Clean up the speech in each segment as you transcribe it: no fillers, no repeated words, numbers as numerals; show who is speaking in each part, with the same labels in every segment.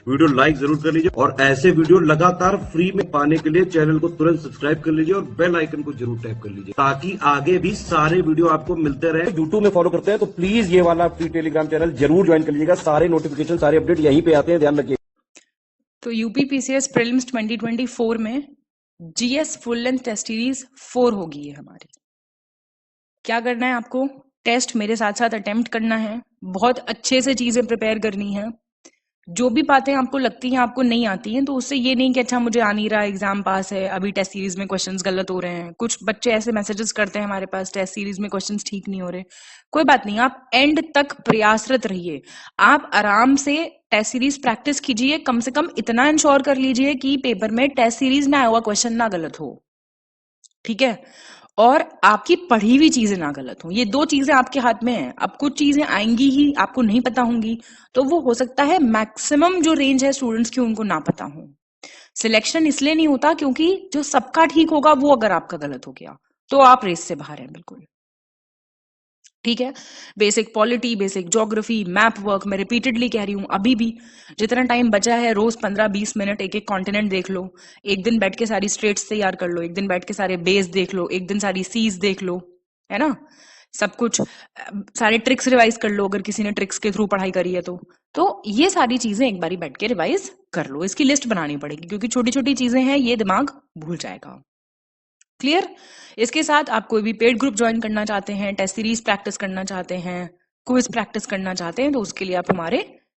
Speaker 1: Video like जरूर कर लीजिए और ऐसे वीडियो लगातार फ्री में पाने के लिए चैनल को तुरंत सब्सक्राइब कर लीजिए और बेल आइकन को जरूर टैप कर लीजिए ताकि आगे भी सारे वीडियो आपको मिलते रहे। यूट्यूब में फॉलो करते हैं तो प्लीज ये वाला फ्री टेलीग्राम चैनल जरूर ज्वाइन कर लीजिएगा। सारे नोटिफिकेशन सारे अपडेट यहीं पे आते हैं, ध्यान रखिए।
Speaker 2: तो यूपीपीसीएस प्रीलिम्स 2024 में GS full length test series 4 होगी है हमारी। क्या करना है आपको? टेस्ट मेरे साथ साथ अटेम्प्ट करना है, बहुत अच्छे से चीजें प्रिपेयर करनी है। जो भी बातें आपको लगती हैं आपको नहीं आती हैं तो उससे ये नहीं कि अच्छा मुझे आ नहीं रहा, एग्जाम पास है, अभी टेस्ट सीरीज में क्वेश्चंस गलत हो रहे हैं। कुछ बच्चे ऐसे मैसेजेस करते हैं हमारे पास, टेस्ट सीरीज में क्वेश्चंस ठीक नहीं हो रहे। कोई बात नहीं, आप एंड तक प्रयासरत रहिए। आप आराम से टेस्ट सीरीज प्रैक्टिस कीजिए, कम से कम इतना इंश्योर कर लीजिए कि पेपर में टेस्ट सीरीज में आया हुआ क्वेश्चन ना गलत हो, ठीक है? और आपकी पढ़ी हुई चीजें ना गलत हो। ये दो चीजें आपके हाथ में है। अब कुछ चीजें आएंगी ही, आपको नहीं पता होंगी, तो वो हो सकता है मैक्सिमम जो रेंज है स्टूडेंट्स की उनको ना पता हो। सिलेक्शन इसलिए नहीं होता क्योंकि जो सबका ठीक होगा वो अगर आपका गलत हो गया तो आप रेस से बाहर हैं बिल्कुल, ठीक है? Basic polity, basic geography, map work, मैं रिपीटेडली कह रही हूं, अभी भी जितना टाइम बचा है रोज 15-20 मिनट एक एक कॉन्टिनेंट देख लो। एक दिन बैठ के सारी स्टेट्स तैयार कर लो, एक दिन बैठ के सारे बेस देख लो, एक दिन सारी सीज देख लो, है ना? सब कुछ सारे ट्रिक्स रिवाइज कर लो अगर किसी ने ट्रिक्स के थ्रू पढ़ाई करी है तो ये सारी चीजें एक बारी बैठ के रिवाइज कर लो। इसकी लिस्ट बनानी पड़ेगी क्योंकि छोटी छोटी चीजें हैं, ये दिमाग भूल जाएगा। क्लियर? इसके साथ आप कोई भी पेड ग्रुप ज्वाइन करना चाहते हैं, टेस्ट सीरीज प्रैक्टिस करना चाहते हैं, क्विज प्रैक्टिस करना चाहते हैं, तो उसके लिए आप हमारे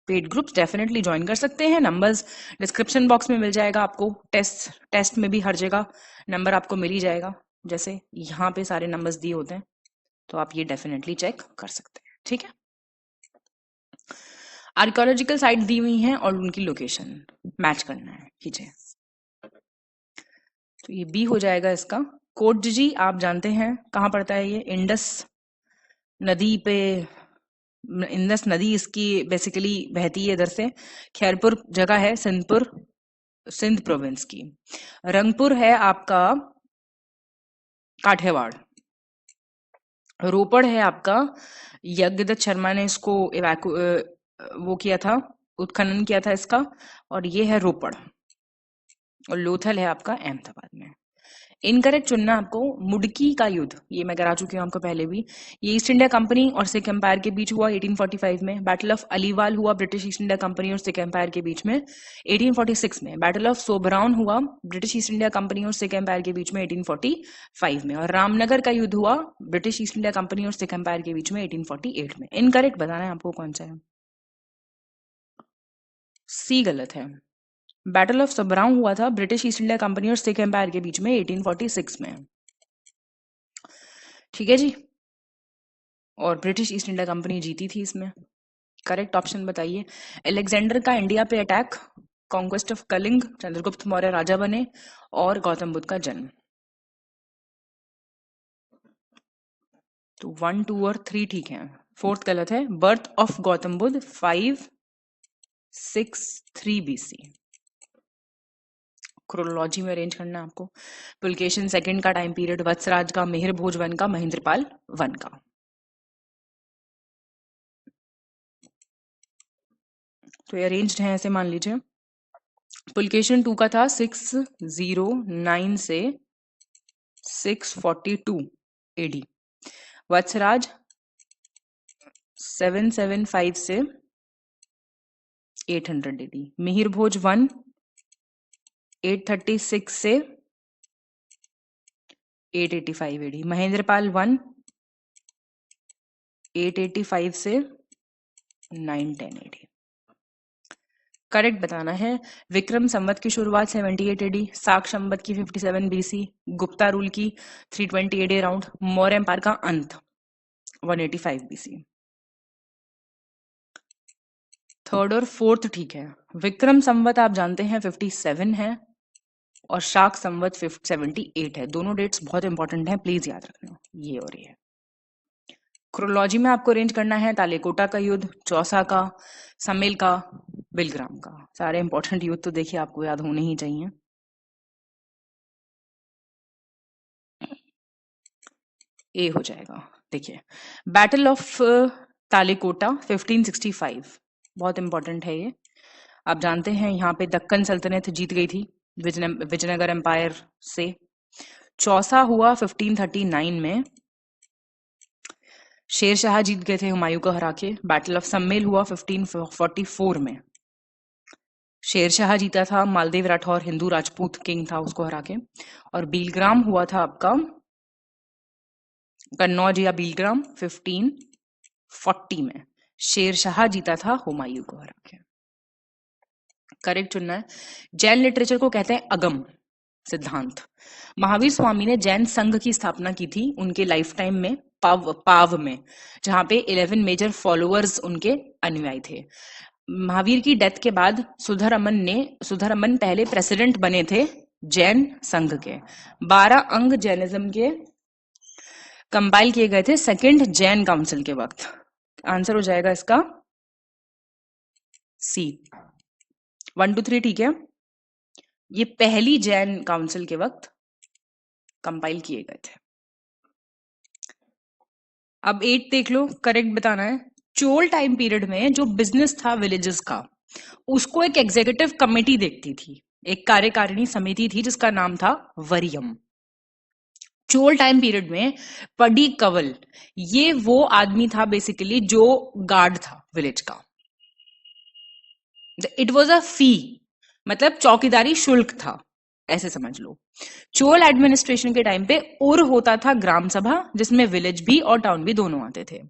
Speaker 2: पेड ग्रुप्स डेफिनेटली ज्वाइन कर सकते हैं। नंबर्स डिस्क्रिप्शन बॉक्स में मिल जाएगा आपको, टेस्ट में भी हर जगह नंबर आपको मिल ही जाएगा, जैसे यहाँ पे सारे नंबर्स दिए होते हैं, तो आप ये डेफिनेटली चेक कर सकते हैं, ठीक है? आर्कियोलॉजिकल साइट दी हुई हैं और उनकी लोकेशन मैच करना है, कीजिए। तो ये बी हो जाएगा इसका। कोटजी आप जानते हैं कहाँ पड़ता है ये? इंडस नदी पे, इंडस नदी इसकी बेसिकली बहती है इधर से। खैरपुर जगह है सिंधपुर, सिंध प्रोविंस की। रंगपुर है आपका काठियावाड़। रोपड़ है आपका, यज्ञदत्त शर्मा ने इसको वो किया था, उत्खनन किया था इसका, और ये है रोपड़। और लोथल है आपका अहमदाबाद में। इनकरेक्ट चुनना आपको। मुडकी का युद्ध, ये मैं करा चुकी हूँ आपको पहले भी। ये ईस्ट इंडिया कंपनी और सिख एम्पायर के बीच हुआ 1845 में। बैटल ऑफ अलीवाल हुआ ब्रिटिश ईस्ट इंडिया कंपनी और सिख एम्पायर के बीच में 1846 में। बैटल ऑफ सोबराउन हुआ ब्रिटिश ईस्ट इंडिया कंपनी और सिख एम्पायर के बीच में 1845 में। और रामनगर का युद्ध हुआ ब्रिटिश ईस्ट इंडिया कंपनी और सिख एम्पायर के बीच में 1848 में। इनकरेक्ट बताना है आपको कौन सा है। सी गलत है। बैटल ऑफ सोबराउन हुआ था ब्रिटिश ईस्ट इंडिया कंपनी और सिख एम्पायर के बीच में 1846 में, ठीक है जी? और ब्रिटिश ईस्ट इंडिया कंपनी जीती थी इसमें। करेक्ट ऑप्शन बताइए। अलेक्जेंडर का इंडिया पे attack, conquest of Kalinga, Chandragupta Maurya राजा बने, और गौतम बुद्ध का जन्म। तो 1, 2 और 3 ठीक है, 4th गलत है। Birth of Gautam Buddha 563 BC। Chronology में अरेंज करना है आपको। पुलकेशन सेकंड का टाइम पीरियड, वत्सराज का, मिहिर भोज वन का, महेंद्रपाल वन का। तो ये अरेंज्ड है ऐसे, मान लीजिए। पुलकेशन 2 का था 609 से 642 AD। वत्सराज 775 से 800 AD। मिहिर भोज 1 836 से 885 AD। महेंद्रपाल 1 885 से 910 AD। करेक्ट बताना है। विक्रम संवत की शुरुआत 78 AD, साक्ष संवत की 57 BC, गुप्ता रूल की 320 AD अराउंड, मौर्य एम्पायर का अंत 185 BC। 3rd और 4th ठीक है। विक्रम संवत आप जानते हैं 57 है और शाक संवत 78 है। दोनों डेट्स बहुत इंपॉर्टेंट हैं, प्लीज याद रखना, ये और ये। क्रोनोलॉजी में आपको अरेंज करना है तालेकोटा का युद्ध, चौसा का, समेल का, बिलग्राम का। सारे इंपॉर्टेंट युद्ध तो देखिए आपको याद होने ही चाहिए। ए हो जाएगा। देखिए, बैटल ऑफ तालेकोटा 1565, बहुत इंपॉर्टेंट है ये। आप जानते हैं यहाँ पे दक्कन सल्तनत जीत गई थी विजयनगर एम्पायर से। चौसा हुआ 1539 में, शेर शाह जीत गए थे हुमायूं को हरा के। बैटल ऑफ सम्मेल हुआ 1544 में, शेर शाह जीता था, मालदेव राठौर हिंदू राजपूत किंग था उसको हरा के। और बीलग्राम हुआ था आपका कन्नौज या बीलग्राम 1540 में, शेर शाह जीता था हुमायूं को हरा के। करेक्ट चुनना है। जैन लिटरेचर को कहते हैं अगम सिद्धांत। महावीर स्वामी ने जैन संघ की स्थापना की थी उनके लाइफ टाइम में, पाव में, जहां पे 11 मेजर फॉलोअर्स उनके अनुयायी थे। महावीर की डेथ के बाद सुधरमन पहले प्रेसिडेंट बने थे जैन संघ के। 12 अंग जैनिज्म के कंपाइल किए गए थे सेकंड जैन काउंसिल के वक्त। आंसर हो जाएगा इसका सी। 1 2 3 ठीक है। ये पहली जैन काउंसिल के वक्त कंपाइल किए गए थे। अब 8 देख लो, करेक्ट बताना है। चोल टाइम पीरियड में जो बिजनेस था विलेजेस का, उसको एक एग्जीक्यूटिव कमेटी देखती थी, एक कार्यकारिणी समिति थी जिसका नाम था वरियम। चोल टाइम पीरियड में पडी कवल ये वो आदमी था बेसिकली जो गार्ड था विलेज का। इट वॉज अ फी, मतलब चौकीदारी शुल्क था, ऐसे समझ लो। चोल एडमिनिस्ट्रेशन के टाइम पे उर होता था ग्राम सभा, जिसमें विलेज भी और टाउन भी दोनों आते थे।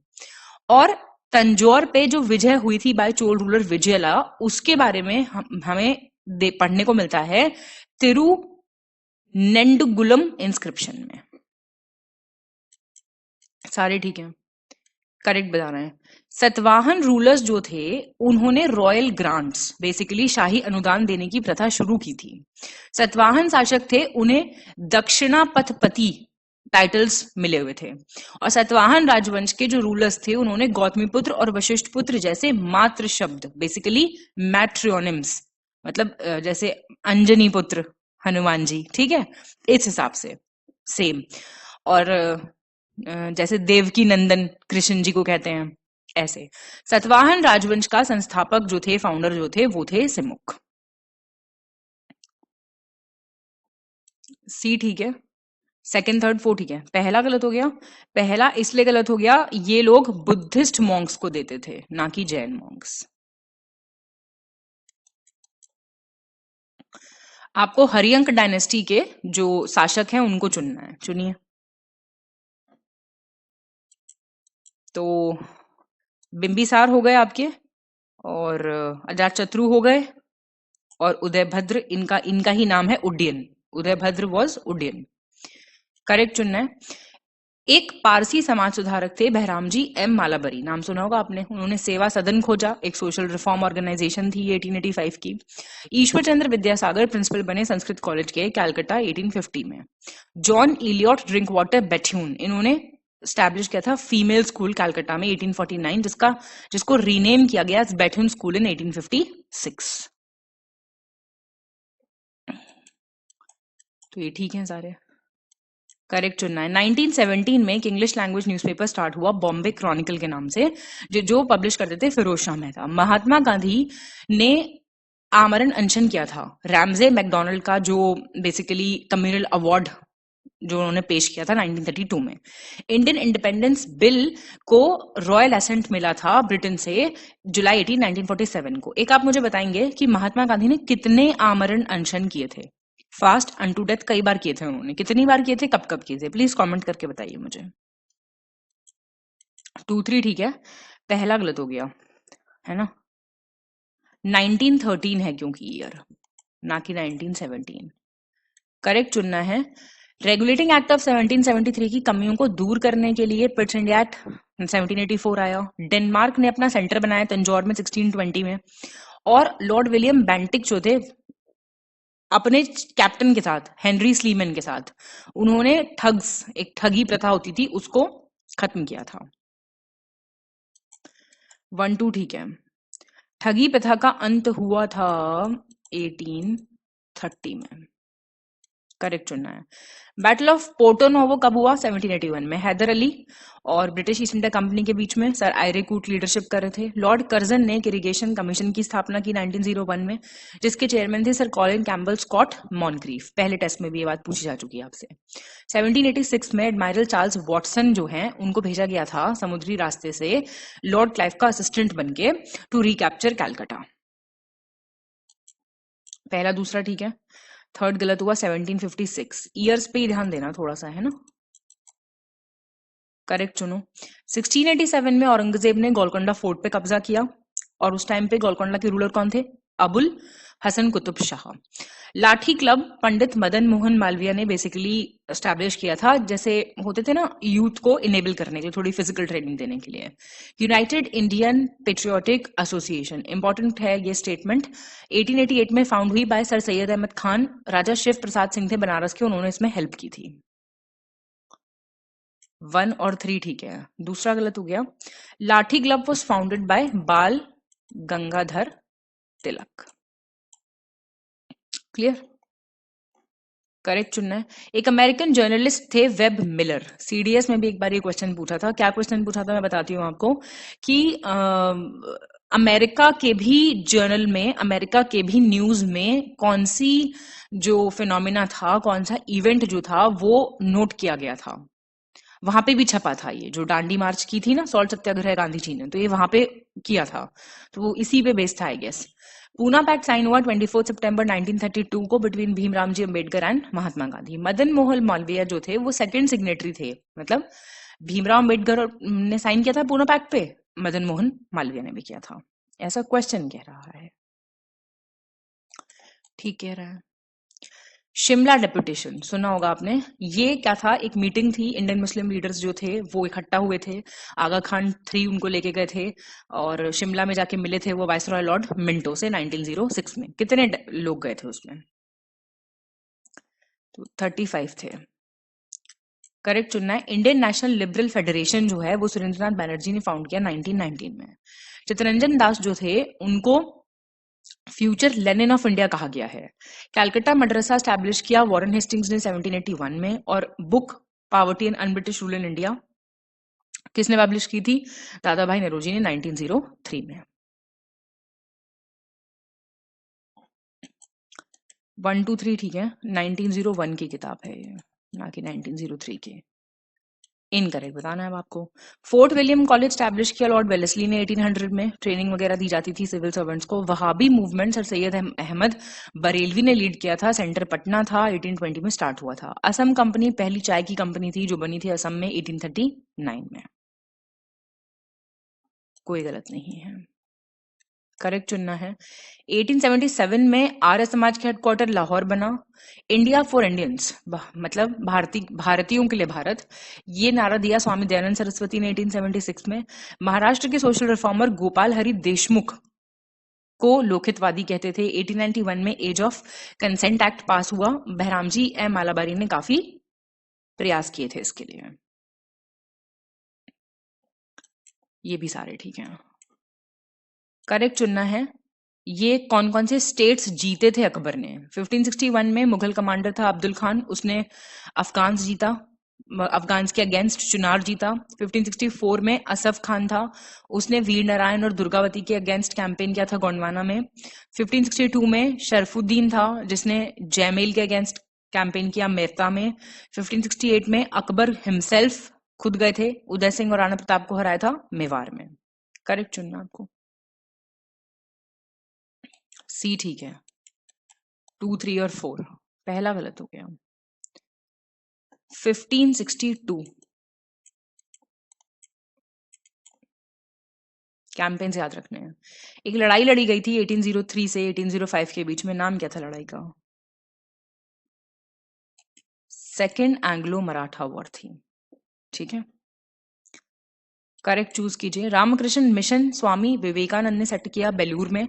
Speaker 2: और तंजौर पे जो विजय हुई थी बाय चोल रूलर विजयला, उसके बारे में हमें पढ़ने को मिलता है तिरुनेंडुगुलम इंस्क्रिप्शन में। सारे ठीक है, करेक्ट बताना है। सतवाहन रूलर्स जो थे उन्होंने रॉयल ग्रांट्स, बेसिकली शाही अनुदान देने की प्रथा शुरू की थी। सतवाहन शासक थे, उन्हें दक्षिणापथपति टाइटल्स मिले हुए थे। और सतवाहन राजवंश के जो रूलर्स थे उन्होंने गौतमीपुत्र और वशिष्ठ पुत्र जैसे मातृ शब्द, बेसिकली मैट्रियोनिम्स, मतलब जैसे अंजनी पुत्र हनुमान जी, ठीक है, इस हिसाब से सेम। और जैसे देवकी नंदन कृष्ण जी को कहते हैं, ऐसे। सतवाहन राजवंश का संस्थापक जो थे, फाउंडर जो थे, वो थे सिमुक। सी ठीक है। सेकंड थर्ड फोर्थ ठीक है। पहला गलत हो गया। पहला इसलिए गलत हो गया, ये लोग बुद्धिस्ट मॉन्क्स को देते थे, ना कि जैन मॉन्क्स। आपको हरियंक डायनेस्टी के जो शासक हैं उनको चुनना है, चुनिए। तो बिंबिसार हो गए आपके, और अजातशत्रु हो गए, और उदयभद्र, इनका ही नाम है उड्डयन। उदयभद्र वॉज उड्डयन। करेक्ट चुनना है। एक पारसी समाज सुधारक थे बहरामजी एम मालाबरी, नाम सुना होगा आपने। उन्होंने सेवा सदन खोजा, एक सोशल रिफॉर्म ऑर्गेनाइजेशन थी 1885 की। ईश्वर चंद्र विद्यासागर प्रिंसिपल बने संस्कृत कॉलेज के कैलकाटा 1850 में। John Elliot drink water Bethune, इन्होंने स्टैब्लिश किया था फीमेल स्कूल कैलकाटा में 1849, जिसको रीनेम किया गया बेथ्यून स्कूल इन 1856। तो ये ठीक है सारे, करेक्ट चुनना है। 1917 में एक इंग्लिश लैंग्वेज न्यूज़पेपर स्टार्ट हुआ बॉम्बे क्रॉनिकल के नाम से, जो पब्लिश करते थे फिरोज शाह मेहता। महात्मा गांधी ने आमरण अनशन किया था रैमजे मैकडोनल्ड का, जो बेसिकली कम्युनल अवार्ड जो उन्होंने पेश किया था 1932 में। इंडियन इंडिपेंडेंस बिल को रॉयल एसेंट मिला था ब्रिटेन से जुलाई 18 1947 को। एक आप मुझे बताएंगे कि महात्मा गांधी ने कितने आमरण अनशन किए थे? फास्ट अनटू डेथ कई बार किए थे उन्होंने, कितनी बार किए थे, कब कब किए थे? प्लीज कमेंट करके बताइए मुझे। 2 3 ठीक है। पहला गलत हो गया है ना, 1913 है क्योंकि ईयर, ना कि 1917। करेक्ट चुनना है। रेगुलेटिंग एक्ट ऑफ 1773 की कमियों को दूर करने के लिए पिट्स इंडिया एक्ट 1784 आया। डेनमार्क ने अपना सेंटर बनाया तंजौर में 1620 में। और लॉर्ड विलियम बेंटिक जो थे, अपने कैप्टन के साथ, हेनरी स्लीमन के साथ, उन्होंने एक ठगी प्रथा होती थी उसको खत्म किया था। 1 2 ठीक है। ठगी प्रथा का अंत हुआ था 1830 में। करेक्ट चुनना है। बैटल ऑफ पोर्टो नोवो कब हुआ? 1781 में। हैदर अली और ब्रिटिश ईस्ट इंडिया कंपनी के बीच में। सर आयरे कूट लीडरशिप कर रहे थे। लॉर्ड कर्जन ने इरिगेशन कमीशन की स्थापना की 1901 में, जिसके चेयरमैन थे सर कॉलिन कैम्पबेल स्कॉट मॉनक्रीफ। पहले टेस्ट में भी ये बात पूछी जा चुकी है आपसे। 1786 में एडमायरल चार्ल्स वॉटसन जो हैं उनको भेजा गया था समुद्री रास्ते से लॉर्ड क्लाइव का असिस्टेंट बनके टू रिकैप्चर कैलकाटा। पहला दूसरा ठीक है। थर्ड गलत हुआ। 1756 ईयर्स पे ही ध्यान देना थोड़ा सा, है ना। करेक्ट चुनो। 1687 में औरंगजेब ने गोलकोंडा फोर्ट पे कब्जा किया और उस टाइम पे गोलकोंडा के रूलर कौन थे? अबुल हसन कुतुब शाह। लाठी क्लब पंडित मदन मोहन मालवीय ने बेसिकली एस्टैब्लिश किया था, जैसे होते थे ना यूथ को इनेबल करने के लिए, थोड़ी फिजिकल ट्रेनिंग देने के लिए। United Indian patriotic association, important है ये स्टेटमेंट, 1888 में फाउंड हुई बाय सर सैयद अहमद खान। राजा शिव प्रसाद सिंह थे बनारस के, उन्होंने इसमें हेल्प की थी। 1 और 3 ठीक है। दूसरा गलत हो गया। लाठी क्लब वॉज फाउंडेड बाय बाल गंगाधर तिलक। क्लियर? करेक्ट चुनना है। एक अमेरिकन जर्नलिस्ट थे वेब मिलर। सीडीएस में भी एक बार ये क्वेश्चन पूछा था। क्या क्वेश्चन पूछा था मैं बताती हूँ आपको कि अमेरिका के भी जर्नल में, अमेरिका के भी न्यूज में कौन सी जो फिनोमिना था, कौन सा इवेंट जो था वो नोट किया गया था। वहां पे भी छपा था ये जो डांडी मार्च की थी ना सॉल्ट सत्याग्रह गांधी जी ने, तो ये वहां पे किया था, तो वो इसी पे बेस्ड था I guess. Poona pact sign हुआ 24 सितंबर 1932 को बिटवीन भीमराव जी अंबेडकर एंड महात्मा गांधी। मदन मोहन मालवीय जो थे वो सेकंड सिग्नेटरी थे, मतलब भीमराव अंबेडकर ने साइन किया था पूना पैक्ट पे, मदन मोहन मालवीय ने भी किया था। ऐसा क्वेश्चन कह रहा है। ठीक कह रहा है। शिमला डेपुटेशन सुना होगा आपने। ये क्या था? एक मीटिंग थी, इंडियन मुस्लिम लीडर्स जो थे वो इकट्ठा हुए थे। आगा खान 3 उनको लेके गए थे और शिमला में जाके मिले थे वो वाइसरॉय लॉर्ड मिंटो से 1906 में। कितने लोग गए थे उसमें? तो 35 थे। करेक्ट चुनना है। इंडियन नेशनल लिबरल फेडरेशन जो है वो सुरेंद्रनाथ बैनर्जी ने फाउंड किया 1919 में। चित्तरंजन दास जो थे उनको फ्यूचर लेनिन ऑफ इंडिया कहा गया है। कैलकाटा मदरसा स्टैब्लिश किया वॉरेन हेस्टिंग्स ने 1781 में। और book poverty and un-British rule in India किसने पब्लिश की थी? दादा भाई नौरोजी ने 1903 में। 1 2 3 ठीक है। 1901 की किताब है ये, ना कि 1903 की। इनकरेक्ट बताना है अब आपको। फोर्ट विलियम कॉलेज स्टैब्लिश किया लॉर्ड वेलेस्ली ने 1800 में। ट्रेनिंग वगैरह दी जाती थी सिविल सर्वेंट्स को। वहाबी मूवमेंट सर सैयद अहमद बरेलवी ने लीड किया था। सेंटर पटना था। 1820 में स्टार्ट हुआ था। असम कंपनी पहली चाय की कंपनी थी जो बनी थी असम में 1839 में। कोई गलत नहीं है। करेक्ट चुनना है। 1877 में आर्य समाज का हेडक्वार्टर लाहौर बना। इंडिया फॉर इंडियंस, मतलब भारतीयों के लिए भारत, ये नारा दिया स्वामी दयानंद सरस्वती ने 1876 में। महाराष्ट्र के सोशल रिफॉर्मर गोपाल हरि देशमुख को लोकहितवादी कहते थे। 1891 में age of consent act pass हुआ। बहरामजी एम मालाबारी ने काफी प्रयास किए थे इसके लिए। ये भी सारे ठीक हैं। करेक्ट चुनना है। ये कौन कौन से स्टेट्स जीते थे अकबर ने? 1561 में मुगल कमांडर था अब्दुल खान, उसने अफगान जीता, अफगान के अगेंस्ट चुनार जीता। 1564 में असफ खान था, उसने वीर नारायण और दुर्गावती के अगेंस्ट कैंपेन किया था गोंडवाना में। 1562 में शरफुद्दीन था जिसने जयमेल के अगेंस्ट कैंपेन किया मेरता में। 1568 में अकबर हिमसेल्फ खुद गए थे, उदय सिंह और राणा प्रताप को हराया था मेवाड़ में। करेक्ट चुनना आपको। सी ठीक है। 2 3 और 4 पहला गलत हो गया। 1562 कैंपेन से याद रखने हैं। एक लड़ाई लड़ी गई थी 1803 से 1805 के बीच में। नाम क्या था लड़ाई का? सेकेंड एंग्लो मराठा वॉर थी। ठीक है। करेक्ट चूज कीजिए। रामकृष्ण मिशन स्वामी विवेकानंद ने सेट किया बेलूर में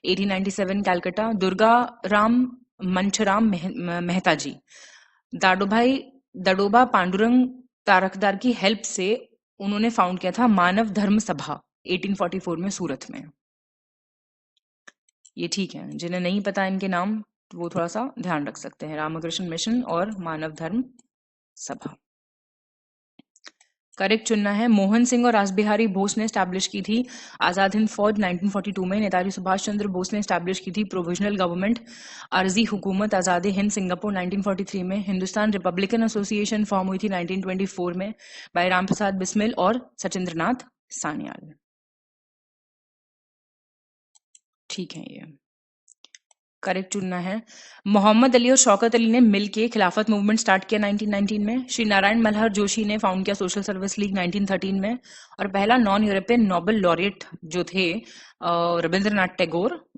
Speaker 2: 1897 कैलकाटा। दुर्गा राम मंचराम मेहता जी, दडोबा पांडुरंग तारकदार की हेल्प से उन्होंने फाउंड किया था मानव धर्म सभा 1844 में सूरत में। ये ठीक है। जिन्हें नहीं पता इनके नाम तो वो थोड़ा सा ध्यान रख सकते हैं, रामकृष्ण मिशन और मानव धर्म सभा। करेक्ट चुनना है। मोहन सिंह और रासबिहारी बोस ने स्टैब्लिश की थी आजाद हिंद फौज 1942 में। नेताजी सुभाष चंद्र बोस ने स्टैब्लिश की थी प्रोविजनल गवर्नमेंट अर्जी हुकूमत आजाद हिंद सिंगापुर 1943 में। हिंदुस्तान रिपब्लिकन एसोसिएशन फॉर्म हुई थी 1924 में बाय राम प्रसाद बिस्मिल और सचिंद्रनाथ सान्याल। ठीक है, ये करेक्ट चुनना है। मोहम्मद अली और शौकत अली ने मिलके खिलाफत मूवमेंट स्टार्ट किया 1919 में। श्री नारायण मल्हर जोशी ने फाउंड किया सोशल सर्विस लीग 1913 में। और पहला नॉन यूरोपियन नोबेल लॉरिएट जो थे रविंद्रनाथ टैगोर,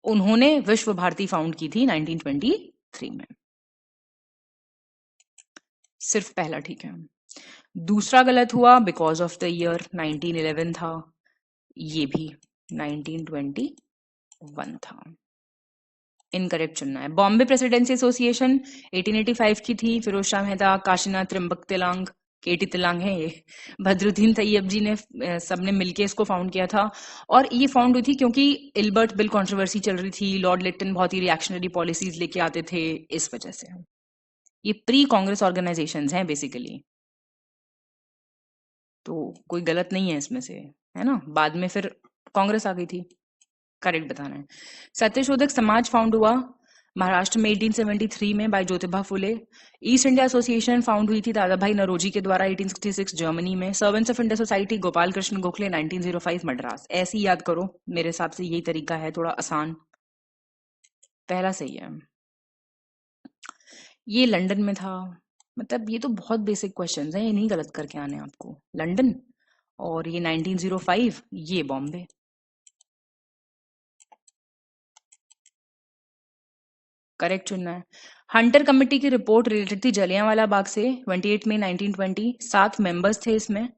Speaker 2: उन्होंने विश्व भारती फाउंड की थी 1923 में। सिर्फ पहला ठीक है। दूसरा गलत हुआ, बिकॉज ऑफ द ईयर 1911 था, ये भी 1921 था। इनकरेक्ट चुनना है। बॉम्बे प्रेसिडेंसी एसोसिएशन 1885 की थी। फिरोज शाह मेहता, काशीनाथ त्रिम्बक तिलांग, केटी तिलांग है ये, बदरुद्दीन तैयब जी ने सबने मिलके इसको फाउंड किया था। और ये फाउंड हुई थी क्योंकि इल्बर्ट बिल कंट्रोवर्सी चल रही थी, लॉर्ड लिटन बहुत ही रिएक्शनरी पॉलिसीज लेके आते थे, इस वजह से। ये प्री कांग्रेस ऑर्गेनाइजेशंस हैं बेसिकली, तो कोई गलत नहीं है इसमें से, है ना। बाद में फिर कांग्रेस आ गई थी। करेक्ट बताना है। सत्यशोधक समाज फाउंड हुआ महाराष्ट्र में 1873 में bye Jyotiba Phule. East India association found हुई थी दादा भाई नरोजी के द्वारा 1866 जर्मनी में। Servants of India society Gopal Krishna Gokhale 1905 Madras. ऐसे ही याद करो, मेरे हिसाब से यही तरीका है, थोड़ा आसान। पहला सही है। ये लंदन में था, मतलब ये तो बहुत बेसिक क्वेश्चंस हैं, ये नहीं गलत करके आने आपको। लंदन, और ये 1905, ये बॉम्बे। करेक्ट चुनना है। हंटर कमेटी की रिपोर्ट रिलेटेड थी जलियांवाला बाग से 28 मई 1920। 7 मेंबर्स थे इसमें,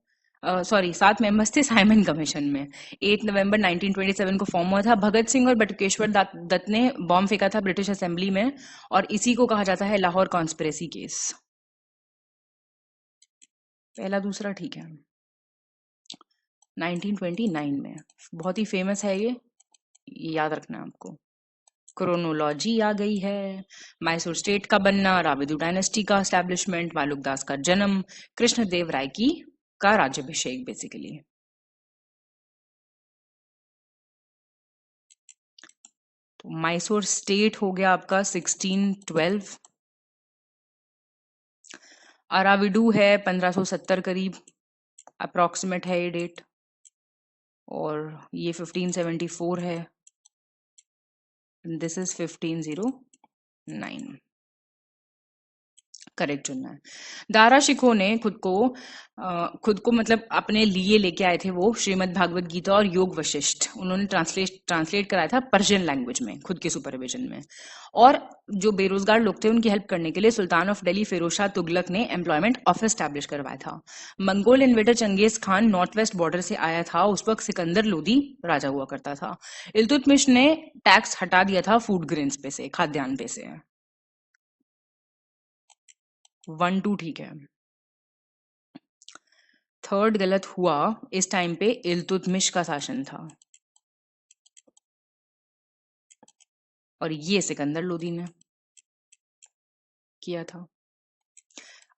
Speaker 2: 7 मेंबर्स थे साइमन कमीशन में। 8 नवंबर 1927 को फॉर्म हुआ था। भगत सिंह और बटुकेश्वर दत्त ने बॉम्ब फेंका था ब्रिटिश असेंबली में, और इसी को कहा जाता है लाहौर कॉन्स्पिरेसी केस। पहला दूसरा ठीक है। 1929 में, बहुत ही फेमस है ये याद रखना है आपको। क्रोनोलॉजी आ गई है। मैसूर स्टेट का बनना, राबिदू डायनेस्टी का एस्टैब्लिशमेंट, मालुक दास का जन्म, कृष्णदेव राय की का राज्याभिषेक बेसिकली। तो मैसूर स्टेट हो गया आपका 1612। अराविडू है 1570 करीब, अप्रोक्सीमेट है ये डेट, और ये 1574 है, दिस इज 1509। करेक्ट चुनना है। दारा शिकोह ने खुद को मतलब अपने लिए लेके आए थे वो श्रीमद् भागवत गीता और योग वशिष्ठ, उन्होंने ट्रांसलेट कराया था पर्शियन लैंग्वेज में खुद के सुपरविजन में। और जो बेरोजगार लोग थे उनकी हेल्प करने के लिए सुल्तान ऑफ दिल्ली फिरोज शाह तुगलक ने एम्प्लॉयमेंट ऑफिस स्टैब्लिश करवाया था। Mongol invader Genghis Khan north west border से आया था, उस वक्त सिकंदर लोदी राजा हुआ करता था। इल्तुतमिश ने टैक्स हटा दिया था फूड ग्रेन्स पे से, खाद्यान्न पे से। 1-2 ठीक है। थर्ड गलत हुआ, इस टाइम पे इल्तुतमिश का शासन था, और ये सिकंदर लोदी ने किया था।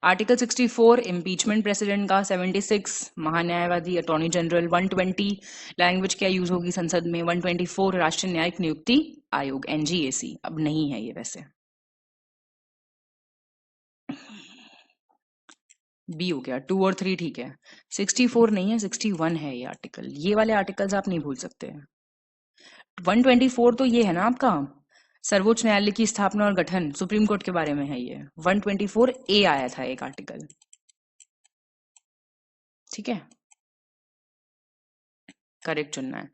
Speaker 2: आर्टिकल 64 इम्पीचमेंट प्रेसिडेंट का, 76 महान्यायवादी अटॉर्नी जनरल, 120 लैंग्वेज क्या यूज होगी संसद में, 124 राष्ट्रीय न्यायिक नियुक्ति आयोग एनजीएसी, अब नहीं है ये वैसे। बी हो गया। 2 और 3 ठीक है। 64 नहीं है, 61 है ये आर्टिकल। ये वाले आर्टिकल्स आप नहीं भूल सकते। 124 तो ये है ना आपका सर्वोच्च न्यायालय की स्थापना और गठन, सुप्रीम कोर्ट के बारे में है ये। 124 ए आया था एक आर्टिकल, ठीक है। करेक्ट चुनना है।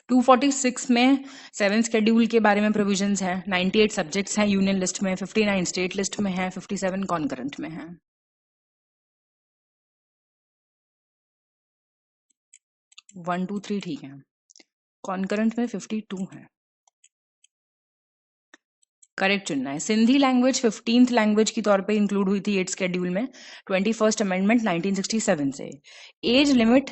Speaker 2: 246 में 7 शेड्यूल के बारे में प्रोविजंस हैं। 98 सब्जेक्ट्स हैं यूनियन लिस्ट में, 59 स्टेट लिस्ट में है, 57 कॉन्करेंट में है। 1 2 3 ठीक है। कॉन्करेंट में 52 है। करेक्ट चुनना है। सिंधी लैंग्वेज 15th लैंग्वेज की तौर पे इंक्लूड हुई थी 8th शेड्यूल में 21st अमेंडमेंट 1967 से। Age limit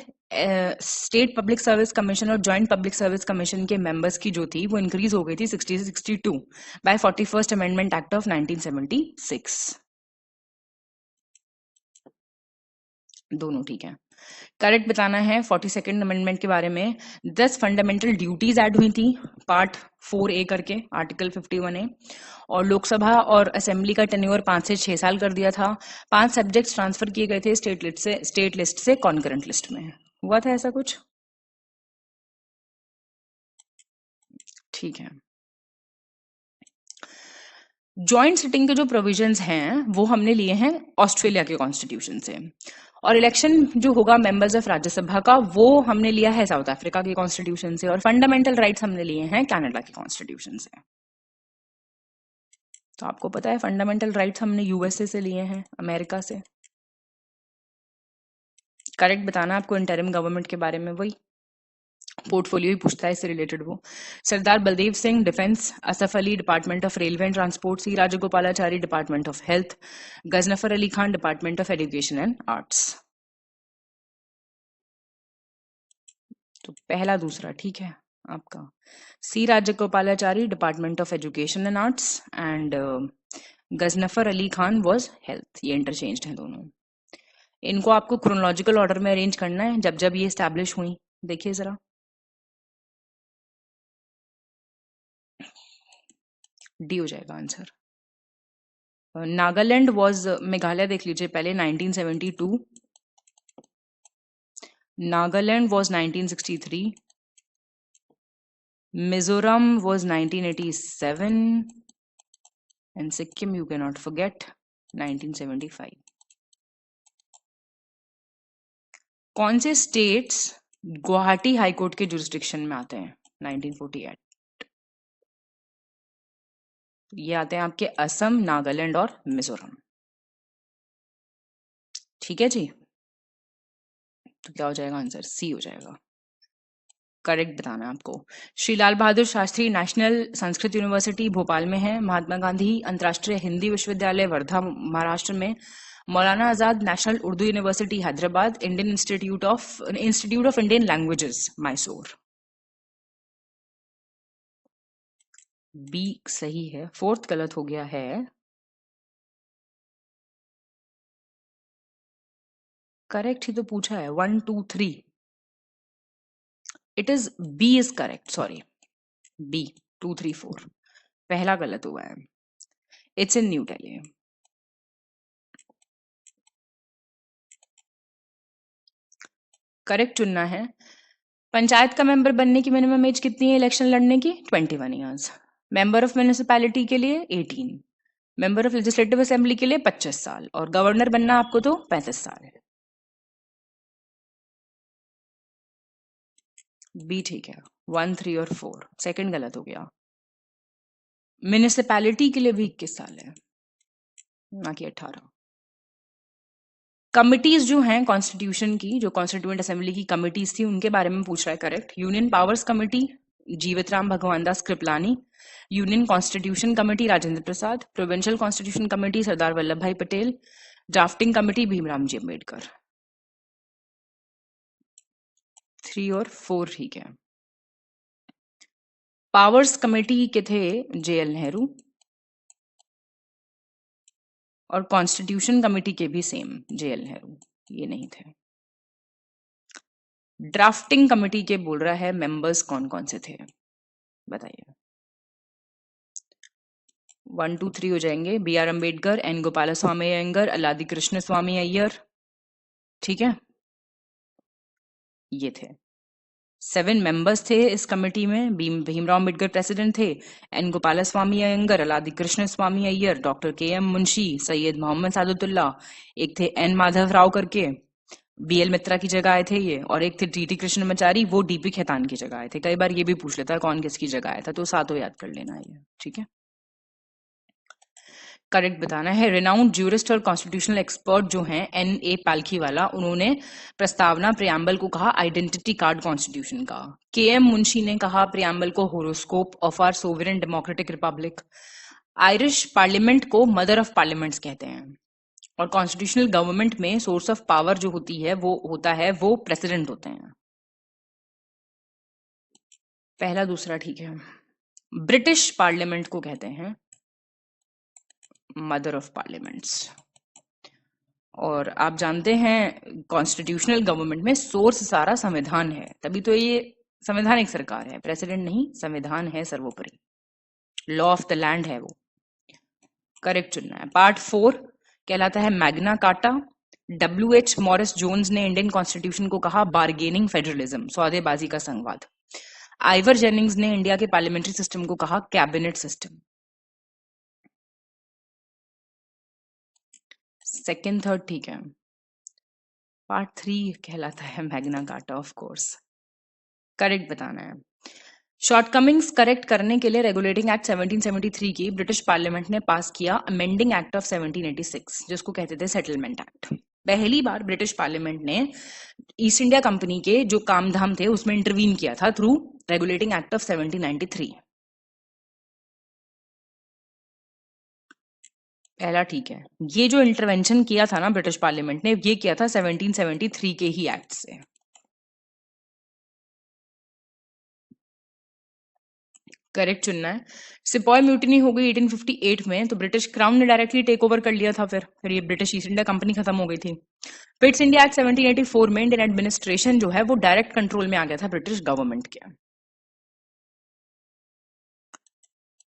Speaker 2: state public service commission और जॉइंट पब्लिक सर्विस कमीशन के मेंबर्स की जो थी वो इंक्रीज हो गई थी 60 से 62 bye 41st amendment act of 1976। दोनों ठीक है। करेक्ट बताना है 42nd अमेंडमेंट के बारे में। 10 फंडामेंटल ड्यूटीज ऐड हुई थी पार्ट 4A करके आर्टिकल 51A, और लोकसभा और असेंबली का टेन्योर 5 से 6 साल कर दिया था। 5 सब्जेक्ट्स ट्रांसफर किए गए थे स्टेट लिस्ट से कॉन्करेंट लिस्ट में। हुआ था ऐसा कुछ? ठीक है। जॉइंट सिटिंग के जो प्रोविजंस हैं वो हमने लिए हैं ऑस्ट्रेलिया के कॉन्स्टिट्यूशन से, और इलेक्शन जो होगा मेंबर्स ऑफ राज्यसभा का वो हमने लिया है साउथ अफ्रीका के कॉन्स्टिट्यूशन से, और फंडामेंटल राइट्स हमने लिए हैं कनाडा के कॉन्स्टिट्यूशन से। तो आपको पता है फंडामेंटल राइट्स हमने यूएसए से लिए हैं, अमेरिका से। करेक्ट बताना आपको इंटरिम गवर्नमेंट के बारे में, वही पोर्टफोलियो ही पूछता है इससे रिलेटेड वो। Sardar Baldev Singh defence, Asaf Ali department of railway and transport, C Rajagopalachari department of health, Ghazanfar Ali Khan department of education and arts. तो पहला दूसरा ठीक है आपका। C Rajagopalachari department of education and arts and Ghazanfar Ali Khan was health, ये इंटरचेंज्ड हैं दोनों। इनको आपको क्रोनोलॉजिकल ऑर्डर में अरेंज करना है जब जब ये स्टैब्लिश हुई। देखिए जरा, डी हो जाएगा आंसर। नागालैंड वाज, मेघालय देख लीजिए पहले 1972, Nagaland was 1963, Mizoram was 1987 and Sikkim you can not forget 1975। कौन से स्टेट्स गुवाहाटी हाईकोर्ट के जुरिस्डिक्शन में आते हैं 1948? ये आते हैं आपके असम, नागालैंड और मिजोरम। ठीक है जी, तो क्या हो जाएगा आंसर? सी हो जाएगा। करेक्ट बताना है आपको। श्री लाल बहादुर शास्त्री नेशनल संस्कृत यूनिवर्सिटी भोपाल में है, महात्मा गांधी अंतर्राष्ट्रीय हिंदी विश्वविद्यालय वर्धा महाराष्ट्र में, Maulana Azad national Urdu university Hyderabad, Indian institute of Indian languages Mysore. B सही है, फोर्थ गलत हो गया है। करेक्ट ही तो पूछा है 1 2 3। It is B is correct, sorry B 2 3 4 पहला गलत हुआ है। It's in New Delhi. Correct चुनना है। पंचायत का मेंबर बनने की मिनिमम एज कितनी है इलेक्शन लड़ने की? 21 ईयर्स। मेंबर ऑफ म्युनिसिपैलिटी के लिए 18, मेंबर ऑफ लेजिस्लेटिव असेंबली के लिए 25 साल, और गवर्नर बनना आपको तो 35 साल। बी ठीक है। 1 3 और 4 सेकंड गलत हो गया। म्युनिसिपैलिटी के लिए भी 21 साल है, ना कि 18। कमिटीज जो हैं कॉन्स्टिट्यूशन की, जो कॉन्स्टिट्यूएंट असेंबली की कमिटीज थी उनके बारे में पूछ रहा है। Correct. Union powers committee Jivat Ram Bhagwan Das Kripalani, union constitution committee Rajendra Prasad, provincial constitution committee Sardar Vallabh bhai Patel, drafting committee Bhimrao ji Ambedkar. 3 और 4 ठीक है। पावर्स कमेटी के थे JL नेहरू, और कॉन्स्टिट्यूशन कमेटी के भी सेम JL नेहरू, ये नहीं थे। ड्राफ्टिंग कमेटी के बोल रहा है मेंबर्स कौन कौन से थे, बताइए। 1 2 3 हो जाएंगे। BR अम्बेडकर, N गोपालस्वामी अयंगर, अलादी कृष्ण स्वामी अय्यर। ठीक है, ये थे 7 मेंबर्स थे इस कमेटी में। भीमराव अम्बेडकर प्रेसिडेंट थे, N गोपालस्वामी अयंगर, अलादी कृष्ण स्वामी अय्यर, डॉक्टर KM मुंशी, सैयद मोहम्मद सादुल्लाह, एक थे N माधव राव करके, BL मित्रा की जगह आए थे ये, और एक थे DT कृष्णमाचारी, वो DP खेतान की जगह आए थे। कई बार ये भी पूछ लेता है कौन किसकी जगह आया था, तो सातों याद कर लेना ये। ठीक है, करेक्ट बताना है। रिनाउंड ज्यूरिस्ट और कॉन्स्टिट्यूशनल एक्सपर्ट जो हैं NA पालखीवाला, उन्होंने प्रस्तावना प्रियम्बल को कहा आइडेंटिटी कार्ड कॉन्स्टिट्यूशन का। KM मुंशी ने कहा प्रियम्बल को horoscope of our sovereign democratic republic. Irish parliament को मदर ऑफ पार्लियामेंट्स कहते हैं और कॉन्स्टिट्यूशनल गवर्नमेंट में सोर्स ऑफ पावर जो होती है वो प्रेसिडेंट होते हैं। पहला दूसरा ठीक है। ब्रिटिश पार्लियामेंट को कहते हैं मदर ऑफ पार्लियामेंट्स। और आप जानते हैं कॉन्स्टिट्यूशनल गवर्नमेंट में सोर्स सारा संविधान है, तभी तो ये संवैधानिक सरकार है, प्रेसिडेंट नहीं, संविधान है सर्वोपरि, लॉ ऑफ द लैंड है वो। करेक्ट चुनना है। पार्ट 4 कहलाता है Magna Carta. W.H. Morris Jones ने इंडियन कॉन्स्टिट्यूशन को कहा बार्गेनिंग फेडरलिज्म, सौदेबाजी का संघवाद। आइवर जेनिंग्स ने इंडिया के पार्लियामेंट्री सिस्टम को कहा कैबिनेट सिस्टम। सेकंड थर्ड ठीक है। पार्ट 3 कहलाता है Magna carta, of course. Correct बताना है। शॉर्टकमिंग्स करेक्ट करने के लिए रेगुलेटिंग एक्ट 1773 की ब्रिटिश पार्लियामेंट ने पास किया अमेंडिंग एक्ट ऑफ 1786, जिसको कहते थे सेटलमेंट एक्ट। पहली बार ब्रिटिश पार्लियामेंट ने ईस्ट इंडिया कंपनी के जो काम धाम थे उसमें इंटरवीन किया था थ्रू रेगुलेटिंग एक्ट ऑफ 1793। पहला ठीक है। ये जो इंटरवेंशन किया था ना ब्रिटिश पार्लियामेंट ने, ये किया था 1773 के ही एक्ट से। करेक्ट चुनना है। सिपॉय म्यूटिनी हो गई 1858 में, तो ब्रिटिश क्राउन ने डायरेक्टली टेक ओवर कर लिया था। फिर ये ब्रिटिश ईस्ट इंडिया कंपनी खत्म हो गई थी। पिट्स इंडिया एक्ट 1784 में इंडियन एडमिनिस्ट्रेशन जो है वो डायरेक्ट कंट्रोल में आ गया था ब्रिटिश गवर्नमेंट के।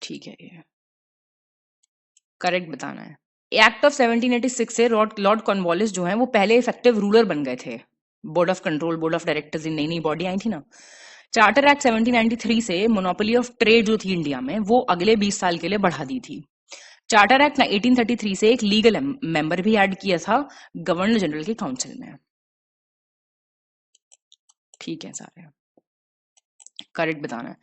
Speaker 2: ठीक है, ये करेक्ट बताना है। एक्ट ऑफ 1786 से लॉर्ड कॉर्नवालिस जो है वो पहले इफेक्टिव रूलर बन गए थे। Board of control, board of directors, इन नई नई बॉडी आई थी ना। चार्टर एक्ट 1793 से मोनोपोली ऑफ ट्रेड जो थी इंडिया में वो अगले 20 साल के लिए बढ़ा दी थी। चार्टर एक्ट 1833 से एक लीगल मेंबर भी ऐड किया था गवर्नर जनरल के काउंसिल में। ठीक है सारे, करेक्ट बताना है।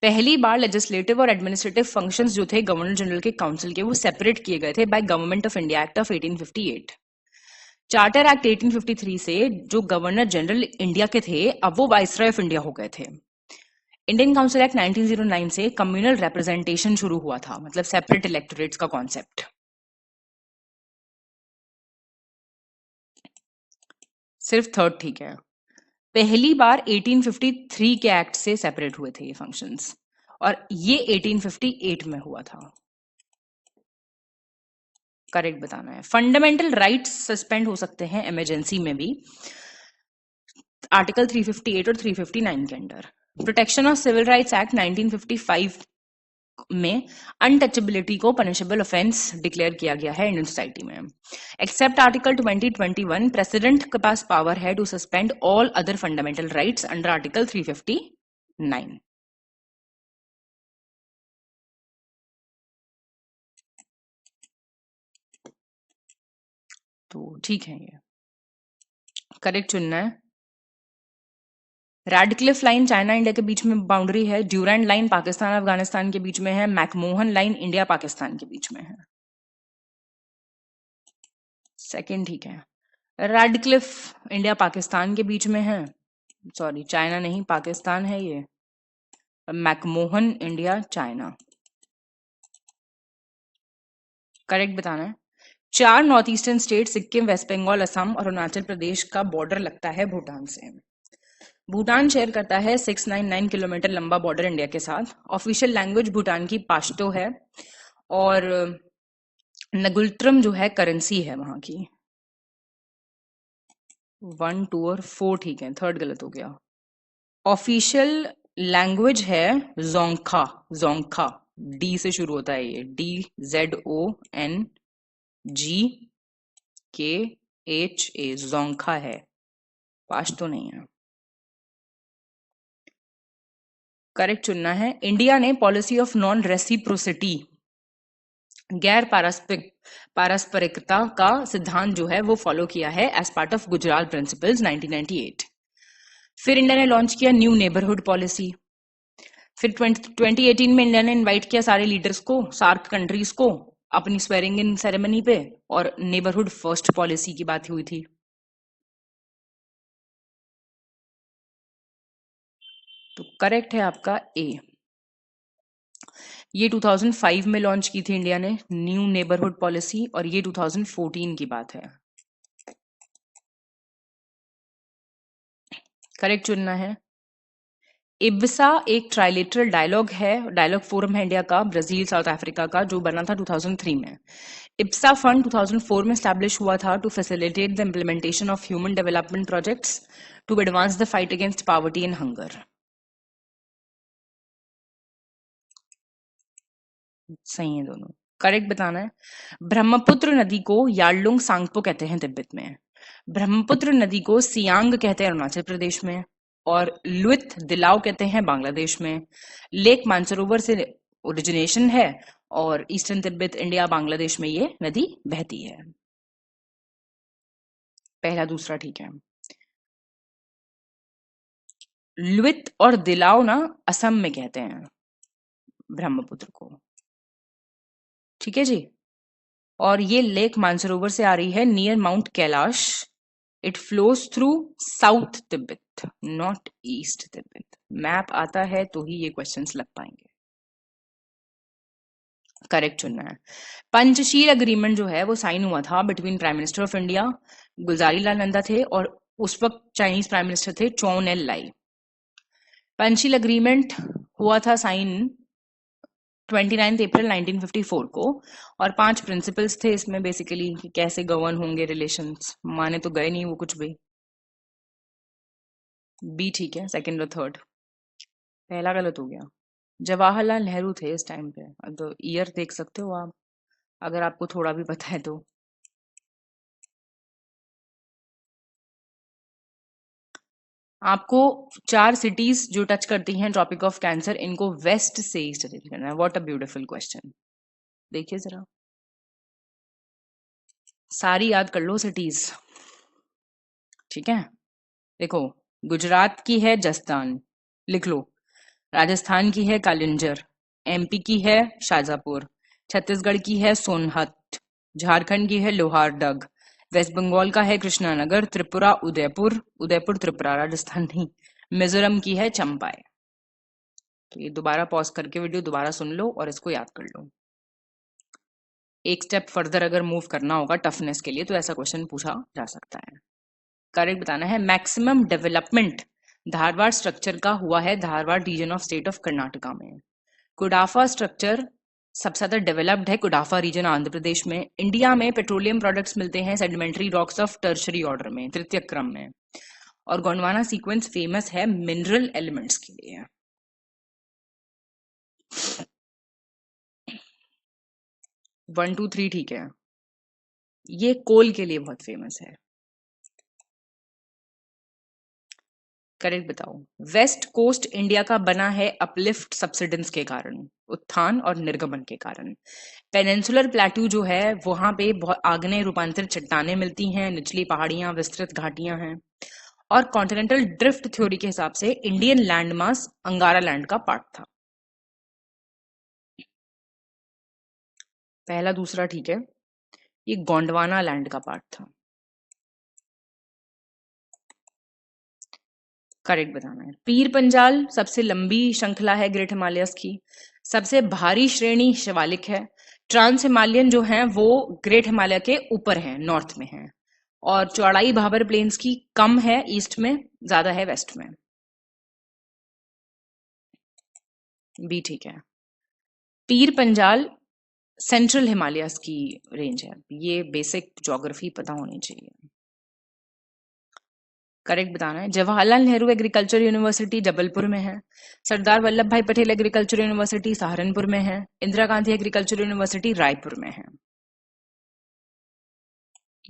Speaker 2: पहली बार लेजिस्लेटिव और एडमिनिस्ट्रेटिव फंक्शंस जो थे गवर्नर जनरल के काउंसिल के, वो सेपरेट किए गए थे by government of India act of 1858। Charter act 1853 से जो गवर्नर जनरल इंडिया के थे अब वो वाइसरॉय ऑफ इंडिया हो गए थे। इंडियन काउंसिल एक्ट 1909 से कम्युनल रिप्रेजेंटेशन शुरू हुआ था, मतलब सेपरेट इलेक्टोरेट्स का कॉन्सेप्ट। सिर्फ थर्ड ठीक है। पहली बार 1853 के एक्ट से सेपरेट हुए थे ये फंक्शंस, और ये 1858 में हुआ था। करेक्ट बताना है। फंडामेंटल राइट्स सस्पेंड हो सकते हैं इमरजेंसी में भी, आर्टिकल 358 और 359 के under. Protection of civil rights act 1955 में अनटचेबिलिटी को पनिशेबल ऑफेंस डिक्लेयर किया गया है इंडियन सोसाइटी में। एक्सेप्ट आर्टिकल 2021 प्रेसिडेंट के पास पावर है to suspend all other fundamental rights under article 359। तो ठीक है, ये करेक्ट चुनना है। रैडक्लिफ लाइन चाइना इंडिया के बीच में बाउंड्री है। ड्यूरैंड लाइन पाकिस्तान अफगानिस्तान के बीच में है। मैकमोहन लाइन इंडिया पाकिस्तान के बीच में है। सेकंड ठीक है। रैडक्लिफ इंडिया पाकिस्तान के बीच में है, सॉरी चाइना नहीं पाकिस्तान है ये। McMahon India China. करेक्ट बताना है। 4 north eastern state Sikkim, West Bengal, Assam और अरुणाचल प्रदेश का बॉर्डर लगता है भूटान से। भूटान शेयर करता है 699 किलोमीटर लंबा बॉर्डर इंडिया के साथ। ऑफिशियल लैंग्वेज भूटान की पाश्तो है, और नगुल्ट्रम जो है करेंसी है वहां की। 1 2 और 4 ठीक है, थर्ड गलत हो गया। ऑफिशियल लैंग्वेज है जोंगखा। जोंगखा डी से शुरू होता है, ये DZONGKHA जोंगखा है, पाश्तो नहीं है। करेक्ट चुनना है। इंडिया ने पॉलिसी ऑफ नॉन रेसिप्रोसिटी, गैर पारस्परिकता का सिद्धांत जो है वो फॉलो किया है as part of Gujarat principles 1998। फिर इंडिया ने लॉन्च किया न्यू नेबरहुड पॉलिसी। फिर 2018 में इंडिया ने इनवाइट किया सारे लीडर्स को, सार्क कंट्रीज को, अपनी स्वेरिंग इन सेरेमनी पे, और नेबरहुड फर्स्ट पॉलिसी की बात हुई थी। तो करेक्ट है आपका ए। ये 2005 में लॉन्च की थी इंडिया ने न्यू नेबरहुड पॉलिसी, और ये 2014 की बात है। करेक्ट चुनना है। इब्सा एक ट्राइलेटरल डायलॉग है, डायलॉग फोरम है इंडिया का, ब्राजील साउथ अफ्रीका का, जो बना था 2003 में। इब्सा फंड 2004 में स्टैब्लिश हुआ था to facilitate the implementation of human development projects to advance the fight against poverty and hunger. सही है दोनों, करेक्ट बताना है। ब्रह्मपुत्र नदी को यार्लुंग सांगपो कहते हैं तिब्बत में, ब्रह्मपुत्र नदी को सियांग कहते हैं अरुणाचल प्रदेश में, और लुइत दिलाव कहते हैं बांग्लादेश में। लेक मानसरोवर से ओरिजिनेशन है, और ईस्टर्न तिब्बत इंडिया बांग्लादेश में ये नदी बहती है। पहला दूसरा ठीक है। लुइत और दिलाव ना असम में कहते हैं ब्रह्मपुत्र को, ठीक है जी। और ये लेक मानसरोवर से आ रही है near mount Kailash. It flows through south Tibet, not east Tibet. Map आता है तो ही ये क्वेश्चंस लग पाएंगे। करेक्ट चुनना है। पंचशील अग्रीमेंट जो है वो साइन हुआ था between prime minister of India Gulzari Lal Nanda थे, और उस वक्त चाइनीज प्राइम मिनिस्टर थे Chou En Lai. Panchsheel agreement हुआ था साइन 29 अप्रैल 1954 को, और 5 प्रिंसिपल्स थे इसमें बेसिकली कि कैसे गवर्न होंगे रिलेशंस। माने तो गए नहीं वो कुछ भी। बी ठीक है, सेकंड और थर्ड। पहला गलत हो गया। जवाहरलाल नेहरू थे इस टाइम पे, अब तो ईयर देख सकते हो आप अगर आपको थोड़ा भी पता है तो। आपको 4 सिटीज जो टच करती हैं ट्रॉपिक ऑफ कैंसर, इनको वेस्ट से ईस्ट अरेंज करना है। What a beautiful question. देखिए जरा, सारी याद कर लो सिटीज, ठीक है। देखो, गुजरात की है जसदान, लिख लो। राजस्थान की है कालिंजर, एमपी की है शाजापुर, छत्तीसगढ़ की है सोनहत, झारखंड की है लोहारडग, वेस्ट बंगाल का है कृष्णानगर, त्रिपुरा उदयपुर, उदयपुर त्रिपुरा राजस्थान नहीं, मिजोरम की है चंपाई। तो ये दोबारा पॉज करके वीडियो दोबारा सुन लो और इसको याद कर लो। एक स्टेप फर्दर अगर मूव करना होगा टफनेस के लिए तो ऐसा क्वेश्चन पूछा जा सकता है। करेक्ट बताना है। मैक्सिमम डेवलपमेंट धारवाड़ स्ट्रक्चर का हुआ है Dharwad region of state of Karnataka में। कुडाफा स्ट्रक्चर सबसे ज्यादा डेवलप्ड है कुडाफा रीजन आंध्र प्रदेश में। इंडिया में पेट्रोलियम प्रोडक्ट्स मिलते हैं sedimentary rocks of tertiary order में, तृतीय क्रम में। और गोंडवाना सीक्वेंस फेमस है मिनरल एलिमेंट्स के लिए। 1 2 3 ठीक है। ये कोल के लिए बहुत फेमस है। करेक्ट बताओ। वेस्ट कोस्ट इंडिया का बना है अपलिफ्ट सब्सिडेंस के कारण, उत्थान और निर्गमन के कारण। पेनिनसुलर प्लेट्यू जो है वहां पे बहुत आग्नेय रूपांतरित चट्टानें मिलती हैं, निचली पहाड़ियां, विस्तृत घाटियां हैं। और कॉन्टिनेंटल ड्रिफ्ट थ्योरी के हिसाब से इंडियन लैंडमास अंगारा लैंड का पार्ट था। पहला दूसरा ठीक है, ये गोंडवाना लैंड का पार्ट था। करेक्ट बताना है। पीर पंजाल सबसे लंबी श्रृंखला है ग्रेट हिमालयस की। सबसे भारी श्रेणी शिवालिक है। ट्रांस हिमालयन जो है वो ग्रेट हिमालय के ऊपर है, नॉर्थ में है। और चौड़ाई भाबर प्लेन्स की कम है ईस्ट में, ज्यादा है वेस्ट में। बी ठीक है। पीर पंजाल सेंट्रल हिमालयस की रेंज है। ये बेसिक ज्योग्राफी पता होनी चाहिए। करेक्ट बताना है। जवाहरलाल नेहरू एग्रीकल्चर यूनिवर्सिटी जबलपुर में है। सरदार वल्लभ भाई पटेल एग्रीकल्चर यूनिवर्सिटी सहारनपुर में है। इंदिरा गांधी एग्रीकल्चर यूनिवर्सिटी रायपुर में है।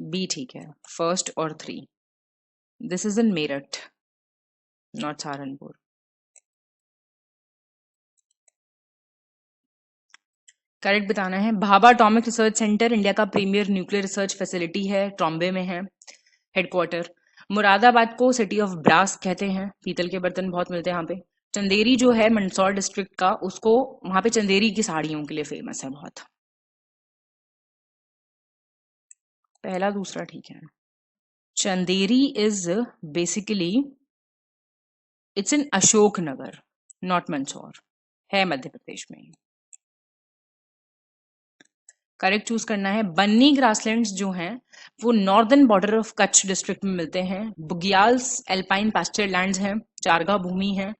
Speaker 2: बी ठीक है, फर्स्ट और 3। This is in Meerut, not Saharanpur. Correct बताना है। Bhabha atomic research centre India का प्रीमियर न्यूक्लियर रिसर्च फैसिलिटी है, ट्रॉम्बे में है हेडक्वार्टर। मुरादाबाद को सिटी ऑफ ब्रास कहते हैं, पीतल के बर्तन बहुत मिलते हैं यहाँ पे। चंदेरी जो है मंदसौर डिस्ट्रिक्ट का, उसको वहां पे चंदेरी की साड़ियों के लिए फेमस है बहुत। पहला दूसरा ठीक है। Chanderi is basically it's in Ashok Nagar, not Mandsaur, है मध्य प्रदेश में। करेक्ट चूज करना है। बन्नी ग्रासलैंड्स जो हैं वो northern border of Kutch district में मिलते हैं। बुग्याल्स एल्पाइन पास्चर लैंड्स हैं, चारगा भूमि है,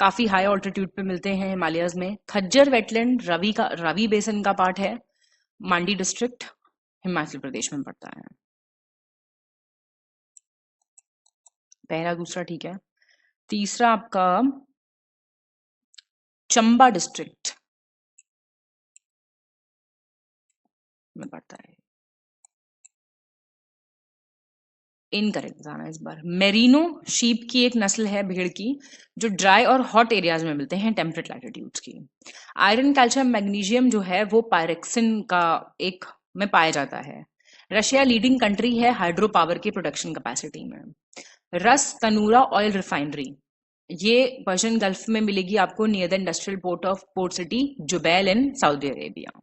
Speaker 2: काफी हाई ऑल्टीट्यूड पे मिलते हैं हिमालयस में। खज्जर वेटलैंड रवि बेसन का पार्ट है, मांडी डिस्ट्रिक्ट हिमाचल प्रदेश में पड़ता है। पहला दूसरा ठीक है। तीसरा आपका चंबा डिस्ट्रिक्ट में पड़ता है। इनकरेक्ट बताना इस बार। मेरिनो शीप की एक नस्ल है भेड़ की जो ड्राई और हॉट एरियाज में मिलते हैं, टेम्परेट लैटिट्यूड्स की। आयरन कैल्शियम मैग्नीशियम जो है वो पायरेक्सिन का एक में पाया जाता है। रशिया लीडिंग कंट्री है हाइड्रो पावर की प्रोडक्शन कैपेसिटी में। रस तनूरा ऑयल रिफाइनरी ये पर्शियन गल्फ में मिलेगी आपको, near the industrial port of port city Jubail in Saudi Arabia.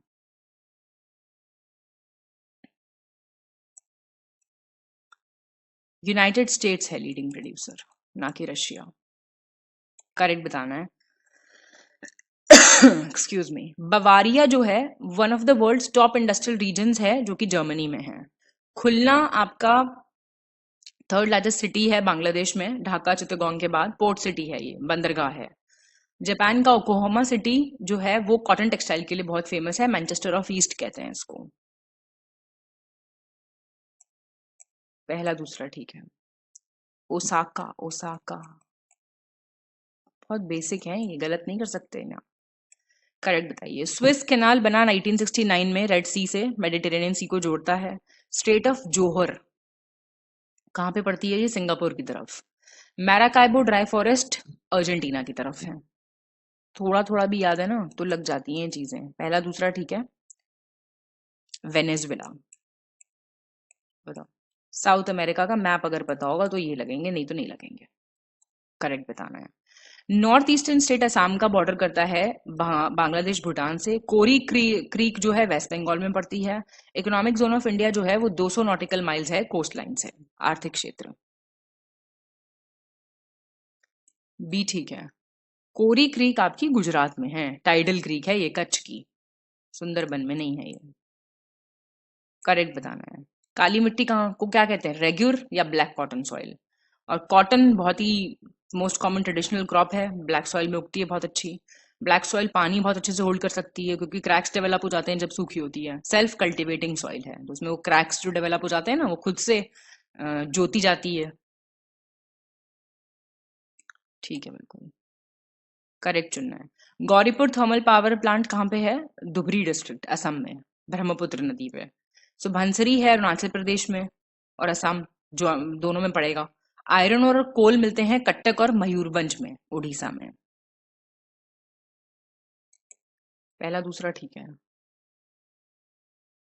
Speaker 2: United states है लीडिंग प्रोड्यूसर, ना कि रशिया। करेक्ट बताना है। Excuse me. बवारिया जो है one of the world's top industrial regions है जो कि जर्मनी में है। खुलना आपका थर्ड लार्जेस्ट सिटी है बांग्लादेश में, ढाका चित्तगोंग के बाद। पोर्ट सिटी है, ये बंदरगाह है। जापान का ओक्लाहोमा सिटी जो है वो कॉटन टेक्सटाइल के लिए बहुत फेमस है, मैनचेस्टर ऑफ ईस्ट कहते हैं इसको। पहला दूसरा ठीक है। ओसाका ओसाका बहुत बेसिक है, ये गलत नहीं कर सकते ना। करेक्ट बताइए। स्विस कैनाल बना 1969 में रेड सी से मेडिटेरेनियन सी को जोड़ता है। स्ट्रेट ऑफ जोहर कहाँ पे पड़ती है ये? सिंगापुर की तरफ। मैराकाइबो ड्राई फॉरेस्ट अर्जेंटीना की तरफ है। थोड़ा थोड़ा भी याद है ना तो लग जाती हैं चीजें। पहला दूसरा ठीक है। वेनेजुएला बताओ। साउथ अमेरिका का मैप अगर पता होगा तो ये लगेंगे, नहीं तो नहीं लगेंगे। करेक्ट बताना है। नॉर्थ ईस्टर्न स्टेट असम का बॉर्डर करता है बांग्लादेश भूटान से। कोरी क्रीक जो है वेस्ट बंगाल में पड़ती है। इकोनॉमिक जोन ऑफ इंडिया जो है वो 200 नॉटिकल माइल्स है कोस्ट लाइन से, आर्थिक क्षेत्र। बी ठीक है। कोरी क्रीक आपकी गुजरात में है, टाइडल क्रीक है ये कच्छ की, सुंदरबन में नहीं है ये। करेक्ट बताना है। काली मिट्टी कहाँ को क्या कहते हैं? रेग्यूर या ब्लैक कॉटन सॉइल। और कॉटन बहुत ही मोस्ट कॉमन ट्रेडिशनल क्रॉप है, ब्लैक सॉइल में उगती है बहुत अच्छी। ब्लैक सॉइल पानी बहुत अच्छे से होल्ड कर सकती है क्योंकि क्रैक्स डेवलप हो जाते हैं जब सूखी होती है। सेल्फ कल्टिवेटिंग सॉइल है तो उसमें वो क्रैक्स जो डेवलप हो जाते हैं ना वो खुद से जोती जाती है। ठीक है बिल्कुल करेक्ट चुनना है। गौरीपुर थर्मल पावर प्लांट कहाँ पे है? धुबरी डिस्ट्रिक्ट असम में, ब्रह्मपुत्र नदी पे। सुबनसिरी है अरुणाचल प्रदेश में और असम जो दोनों में पड़ेगा। आयरन और कोल मिलते हैं कट्टक और मयूरभंज में, उड़ीसा में। पहला दूसरा ठीक है।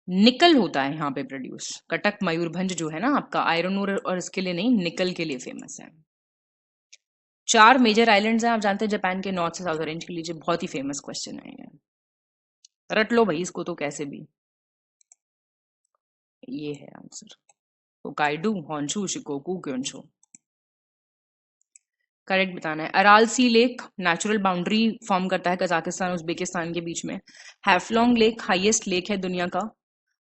Speaker 2: निकल होता है यहाँ पे प्रोड्यूस, कटक मयूरभंज जो है ना आपका आयरन और इसके लिए नहीं, निकल के लिए फेमस है। 4 मेजर आइलैंड्स हैं आप जानते हैं जापान के, नॉर्थ से साउथ रेंज के लीजिए, बहुत ही फेमस क्वेश्चन है ये, रट लो भाई इसको तो कैसे भी। ये है answer, Hokkaido, Honshu, Shikoku, Kyushu. Correct बताना है। Aral sea lake natural boundary form करता है कजाकिस्तान उज्बेकिस्तान के बीच में। हैफलोंग लेक हाईएस्ट लेक है दुनिया का।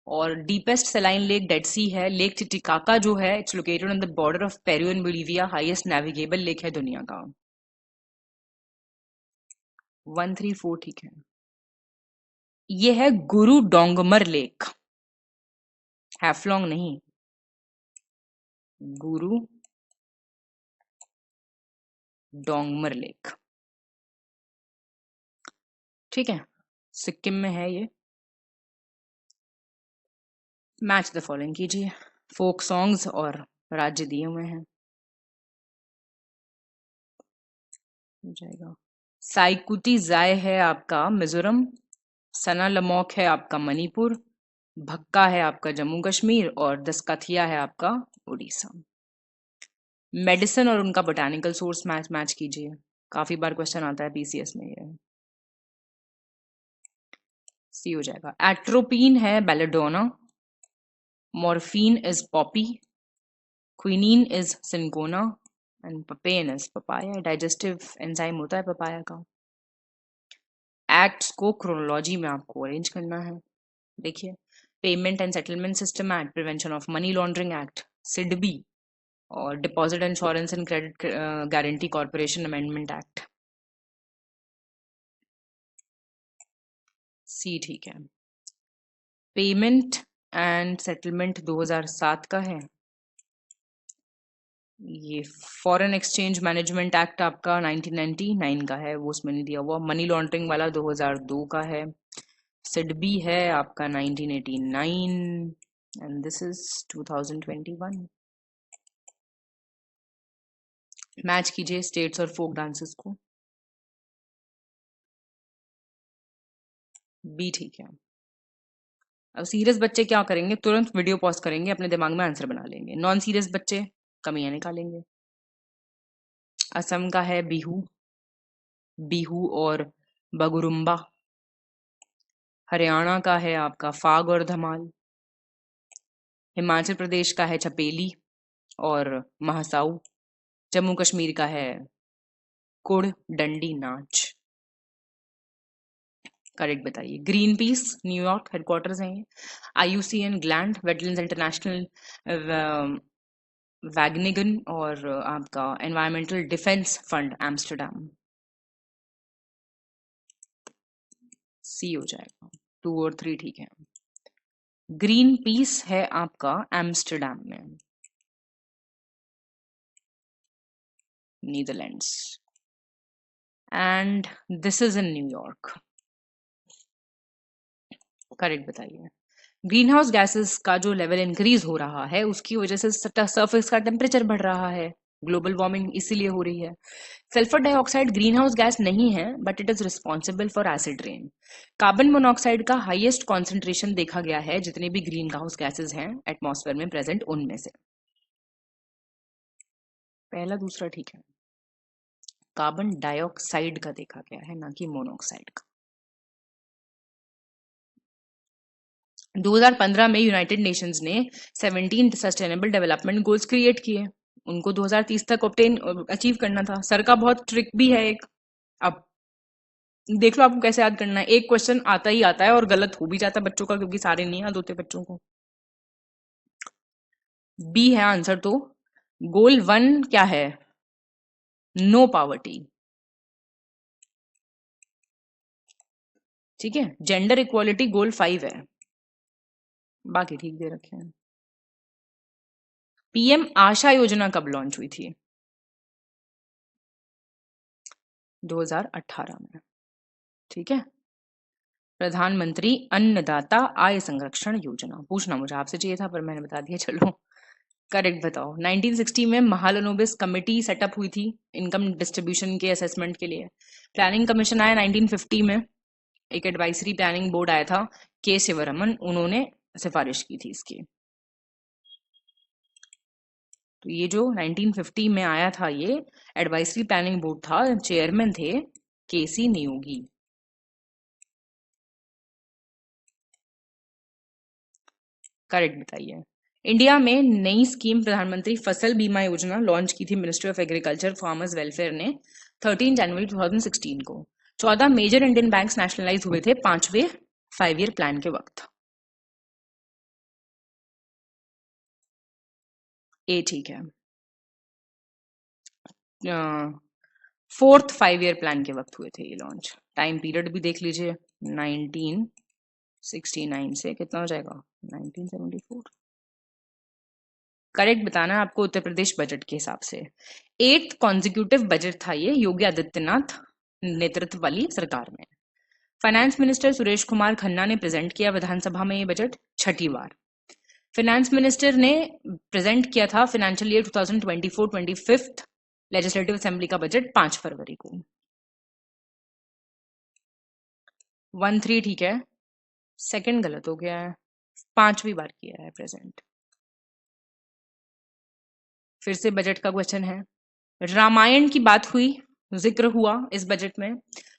Speaker 2: और डीपेस्ट सेलाइन लेक डेड सी है। लेक टिटिकाका जो है it's located on the border of Peru and Bolivia, highest navigable lake है दुनिया का। 134 ठीक है। ये है गुरु डोंगमर लेक, हैफलोंग नहीं, गुरु डोंगमर लेक। ठीक है, सिक्किम में है ये। मैच द फॉलोइंग कीजिए, फोक सॉन्ग्स और राज्य दिए हुए हैं। हो जाएगा। साइकुटी जाय है आपका मिजोरम। सना लमोक है आपका मणिपुर। भक्का है आपका जम्मू कश्मीर और दसकथिया है आपका उड़ीसा। मेडिसिन और उनका बोटानिकल सोर्स मैच कीजिए, काफी बार क्वेश्चन आता है पीसीएस में ये। सी हो जाएगा। एट्रोपिन है belladonna. Morphine is Poppy. Quinine is cinchona and papain is papaya. Digestive enzyme होता है पपाया का। एक्ट्स को क्रोनोलॉजी में आपको अरेंज करना है। देखिए, payment and settlement system act, prevention of money laundering act, SIDBI, और deposit insurance and credit guarantee corporation amendment act. C ठीक है। पेमेंट एंड सेटलमेंट 2007 का है। ये फॉरेन एक्सचेंज मैनेजमेंट एक्ट आपका 1999 का है, वो उसमें नहीं दिया हुआ। मनी लॉन्ड्रिंग वाला 2002 का है। सिडबी है आपका 1989 एंड दिस इज 2021। मैच कीजिए स्टेट्स और फोक डांसेस को। बी ठीक है। अब सीरियस बच्चे क्या करेंगे, तुरंत वीडियो पॉज करेंगे, अपने दिमाग में आंसर बना लेंगे। नॉन सीरियस बच्चे कमियां निकालेंगे। असम का है बिहू, बिहू और बगुरुम्बा। हरियाणा का है आपका फाग और धमाल। हिमाचल प्रदेश का है छपेली और महासाऊ। जम्मू कश्मीर का है कुड़ डंडी नाच। करेक्ट बताइए। ग्रीन पीस न्यूयॉर्क हेडक्वार्टर्स है। IUCN ग्लैंड वेटलैंड्स इंटरनेशनल वैगनिगन और आपका एनवायरमेंटल डिफेंस फंड एम्स्टरडैम। सी हो जाएगा। 2 और 3 ठीक है। ग्रीन पीस है आपका एम्स्टरडैम में, Netherlands, and this is in New York. Correct बताइए। ग्रीन हाउस गैसेस का जो लेवल इंक्रीज हो रहा है उसकी वजह से सरफेस का टेम्परेचर बढ़ रहा है, ग्लोबल वार्मिंग इसीलिए हो रही है। Sulphur dioxide green house gas नहीं है but it is responsible for acid rain. Carbon monoxide का हाईएस्ट कॉन्सेंट्रेशन देखा गया है जितने भी ग्रीन हाउस गैसेस हैं एटमॉस्फेयर में प्रेजेंट उनमें से। पहला दूसरा ठीक है। कार्बन डाइऑक्साइड का देखा गया है, ना कि मोनोऑक्साइड का। 2015 में यूनाइटेड नेशंस ने 17 सस्टेनेबल डेवलपमेंट गोल्स क्रिएट किए। उनको 2030 तक ऑब्टेन अचीव करना था। सर का बहुत ट्रिक भी है एक। अब देख लो आपको कैसे याद करना है। एक क्वेश्चन आता ही आता है और गलत हो भी जाता है बच्चों का, क्योंकि सारे नहीं याद होते बच्चों को। बी है आंसर तो। गोल 1 क्या है? No poverty. ठीक है। जेंडर इक्वालिटी गोल 5 है। बाकी ठीक दे रखे हैं। PM आशा योजना कब लॉन्च हुई थी? 2018 में। ठीक है। प्रधानमंत्री अन्नदाता आय संरक्षण योजना पूछना मुझे आपसे चाहिए था पर मैंने बता दिया। चलो करेक्ट बताओ। 1960 में महालनोबिस कमेटी सेटअप हुई थी इनकम डिस्ट्रीब्यूशन के असेसमेंट के लिए। प्लानिंग कमीशन आया 1950 में। एक एडवाइजरी प्लानिंग बोर्ड आया था, के शिवरमन, उन्होंने सिफारिश की थी इसकी। तो ये जो 1950 में आया था ये एडवाइजरी प्लानिंग बोर्ड था, चेयरमैन थे KC नियोगी। करेक्ट बताइए। इंडिया में नई स्कीम प्रधानमंत्री फसल बीमा योजना लॉन्च की थी ministry of agriculture farmers welfare ने 13 जनवरी 2016 को। 14 मेजर इंडियन बैंक्स नेशनलाइज हुए थे 5वें 5 ईयर प्लान के वक्त। ए ठीक है। 4th 5 ईयर प्लान के वक्त हुए थे ये लॉन्च। टाइम पीरियड भी देख लीजिए, 1969 से कितना हो जाएगा 1974। करेक्ट बताना है आपको उत्तर प्रदेश बजट के हिसाब से। 8th कॉन्जिक्यूटिव बजट था ये योगी आदित्यनाथ नेतृत्व वाली सरकार में। फाइनेंस मिनिस्टर सुरेश कुमार खन्ना ने प्रेजेंट किया विधानसभा में ये बजट 6ठी बार। फाइनेंस मिनिस्टर ने प्रेजेंट किया था फाइनेंशियल ईयर 2024-25 लेजिस्लेटिव असेंबली का बजट 5 फरवरी को। 1-3 ठीक है। सेकंड गलत हो गया है, 5वीं बार किया है प्रेजेंट। फिर से बजट का क्वेश्चन है। रामायण की बात हुई, जिक्र हुआ इस बजट में।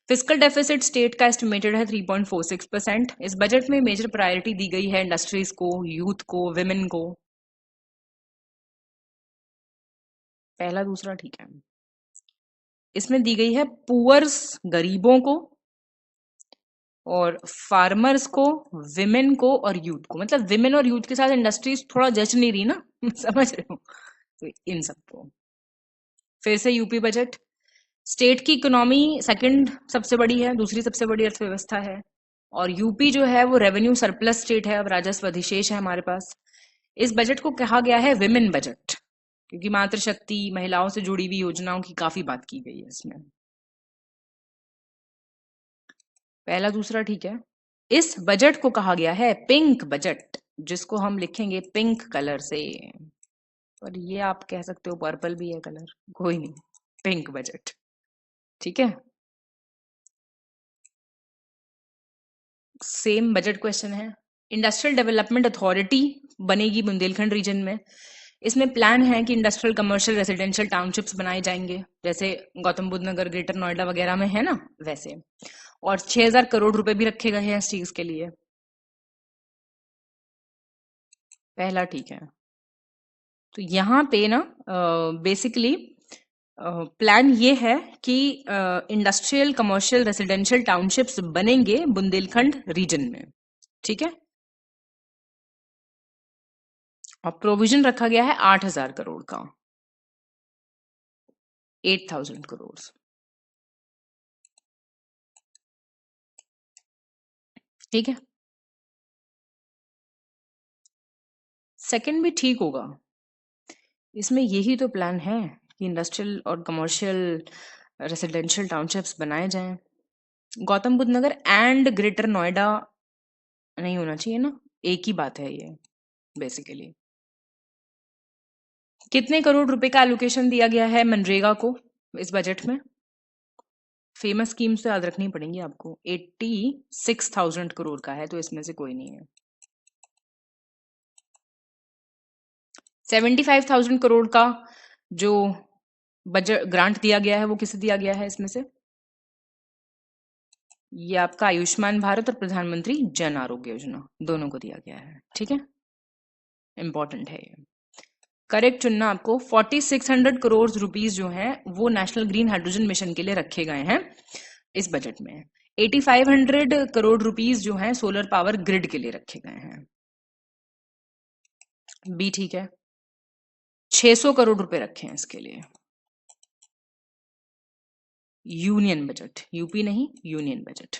Speaker 2: फिस्कल डेफिसिट स्टेट का एस्टिमेटेड है 3.46%। इस बजट में मेजर प्रायोरिटी दी गई है इंडस्ट्रीज को, यूथ को, विमेन को। पहला दूसरा ठीक है। इसमें दी गई है पुअर्स गरीबों को, और फार्मर्स को, विमेन को और यूथ को, मतलब विमेन और यूथ के साथ इंडस्ट्रीज थोड़ा जच नहीं रही ना समझ रहे हो, तो इन सबको। फिर से यूपी बजट, स्टेट की इकोनॉमी सेकंड सबसे बड़ी है, दूसरी सबसे बड़ी अर्थव्यवस्था है, और यूपी जो है वो रेवेन्यू सरप्लस स्टेट है, अब राजस्व अधिशेष है हमारे पास। इस बजट को कहा गया है विमेन बजट, क्योंकि मातृशक्ति, महिलाओं से जुड़ी हुई योजनाओं की काफी बात की गई है इसमें। पहला दूसरा ठीक है। इस बजट को कहा गया है पिंक बजट, जिसको हम लिखेंगे पिंक कलर से, और ये आप कह सकते हो पर्पल भी है कलर, कोई नहीं, पिंक बजट, ठीक है। सेम बजट क्वेश्चन है। इंडस्ट्रियल डेवलपमेंट अथॉरिटी बनेगी बुंदेलखंड रीजन में। इसमें प्लान है कि इंडस्ट्रियल, कमर्शियल, रेसिडेंशियल टाउनशिप्स बनाए जाएंगे, जैसे गौतम बुद्ध नगर, ग्रेटर नोएडा वगैरह में है ना, वैसे। और 6000 करोड़ रुपए भी रखे गए हैं इस चीज के लिए। पहला ठीक है। तो यहाँ पे ना बेसिकली प्लान ये है कि इंडस्ट्रियल, कमर्शियल, रेसिडेंशियल टाउनशिप्स बनेंगे बुंदेलखंड रीजन में, ठीक है। और प्रोविजन रखा गया है 8000 करोड़ का, 8000 करोड़, ठीक है। सेकंड भी ठीक होगा, इसमें यही तो प्लान है कि इंडस्ट्रियल और कमर्शियल रेसिडेंशियल टाउनशिप्स बनाए जाएं। गौतम बुद्ध नगर एंड ग्रेटर नोएडा नहीं होना चाहिए ना, एक ही बात है ये बेसिकली। कितने करोड़ रुपए का एलोकेशन दिया गया है मनरेगा को इस बजट में? फेमस स्कीम्स तो याद रखनी पड़ेंगी आपको। 86,000 करोड़ का है, तो इसमें से कोई नहीं है। 75,000 करोड़ का जो बजट ग्रांट दिया गया है वो किसे दिया गया है इसमें से? ये आपका आयुष्मान भारत और प्रधानमंत्री जन आरोग्य योजना, दोनों को दिया गया है, ठीक है। इंपॉर्टेंट है ये, करेक्ट चुनना आपको। 4600 करोड़ रुपीस जो हैं वो नेशनल ग्रीन हाइड्रोजन मिशन के लिए रखे गए हैं इस बजट में। 8500 करोड़ रुपीस जो हैं सोलर पावर ग्रिड के लिए रखे गए हैं, बी ठीक है। 600 करोड़ रुपए रखे हैं इसके लिए। यूनियन बजट, यूपी नहीं, यूनियन बजट।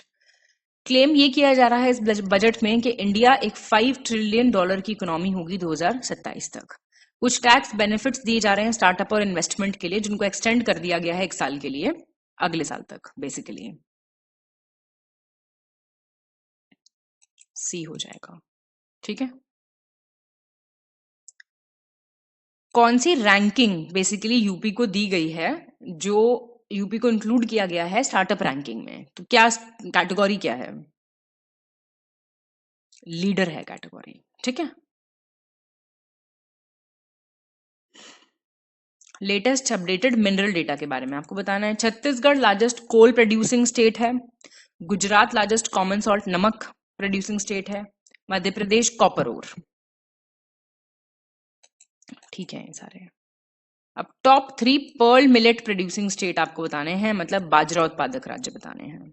Speaker 2: क्लेम ये किया जा रहा है इस बजट में कि इंडिया एक $5 ट्रिलियन की इकोनॉमी होगी 2027 तक। कुछ टैक्स बेनिफिट्स दिए जा रहे हैं स्टार्टअप और इन्वेस्टमेंट के लिए, जिनको एक्सटेंड कर दिया गया है 1 साल के लिए, अगले साल तक बेसिकली। सी हो जाएगा, ठीक है। कौन सी रैंकिंग बेसिकली यूपी को दी गई है, जो यूपी को इंक्लूड किया गया है स्टार्टअप रैंकिंग में? तो क्या कैटेगरी क्या है? लीडर है कैटेगरी, ठीक है। लेटेस्ट अपडेटेड मिनरल डेटा के बारे में आपको बताना है। Chhattisgarh largest coal producing state है। गुजरात लार्जेस्ट कॉमन सॉल्ट नमक प्रोड्यूसिंग स्टेट है। मध्य प्रदेश कॉपर ओर, ठीक है ये सारे। अब top 3 pearl millet producing state आपको बताने हैं, मतलब बाजरा उत्पादक राज्य बताने हैं।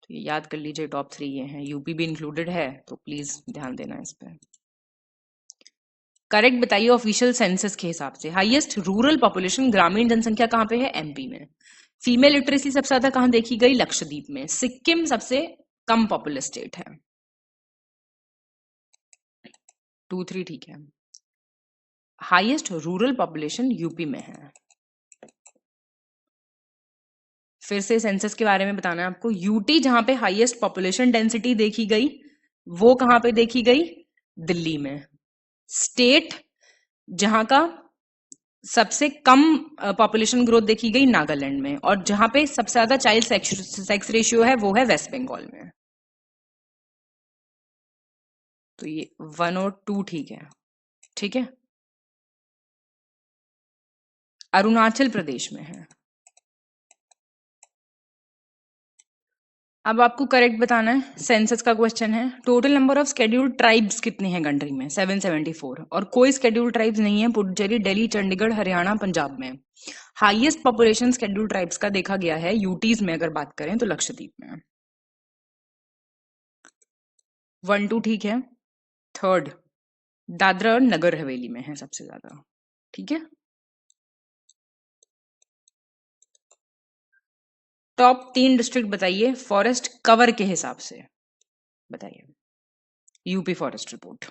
Speaker 2: तो ये याद कर लीजिए, टॉप 3 ये हैं, यूपी भी इंक्लूडेड है, तो प्लीज ध्यान देना इस पर। करेक्ट बताइए ऑफिशियल सेंसस के हिसाब से। हाईएस्ट रूरल पॉपुलेशन, ग्रामीण जनसंख्या कहाँ पे है? एमपी में। फीमेल लिटरेसी सबसे ज्यादा कहाँ देखी गई? लक्षद्वीप में। सिक्किम सबसे कम पॉपुलर स्टेट है। 2 3 ठीक है। हाईएस्ट रूरल पॉपुलेशन यूपी में है। फिर से सेंसस के बारे में बताना है आपको। यूटी जहां पे हाईएस्ट पॉपुलेशन डेंसिटी देखी गई, वो कहां पे देखी गई? दिल्ली में। स्टेट जहां का सबसे कम पॉपुलेशन ग्रोथ देखी गई, नागालैंड में। और जहां पे सबसे ज्यादा चाइल्ड सेक्स रेशियो है वो है वेस्ट बंगाल में। तो ये 1 और 2 ठीक है, ठीक है। अरुणाचल प्रदेश में है। अब आपको करेक्ट बताना है, सेंसस का क्वेश्चन है। Total number of scheduled tribes कितने हैं कंट्री में? 774। और कोई स्केड्यूल्ड ट्राइब्स नहीं है पुडुचेरी, दिल्ली, चंडीगढ़, हरियाणा, पंजाब में। हाईएस्ट पॉपुलेशन स्केड्यूल्ड ट्राइब्स का देखा गया है यूटीज में, अगर बात करें तो लक्षद्वीप में। 1 2 ठीक है। थर्ड, दादरा और नगर हवेली में है सबसे ज्यादा। ठीक है, टॉप 3 डिस्ट्रिक्ट बताइए फॉरेस्ट कवर के हिसाब से, बताइए। UP forest report.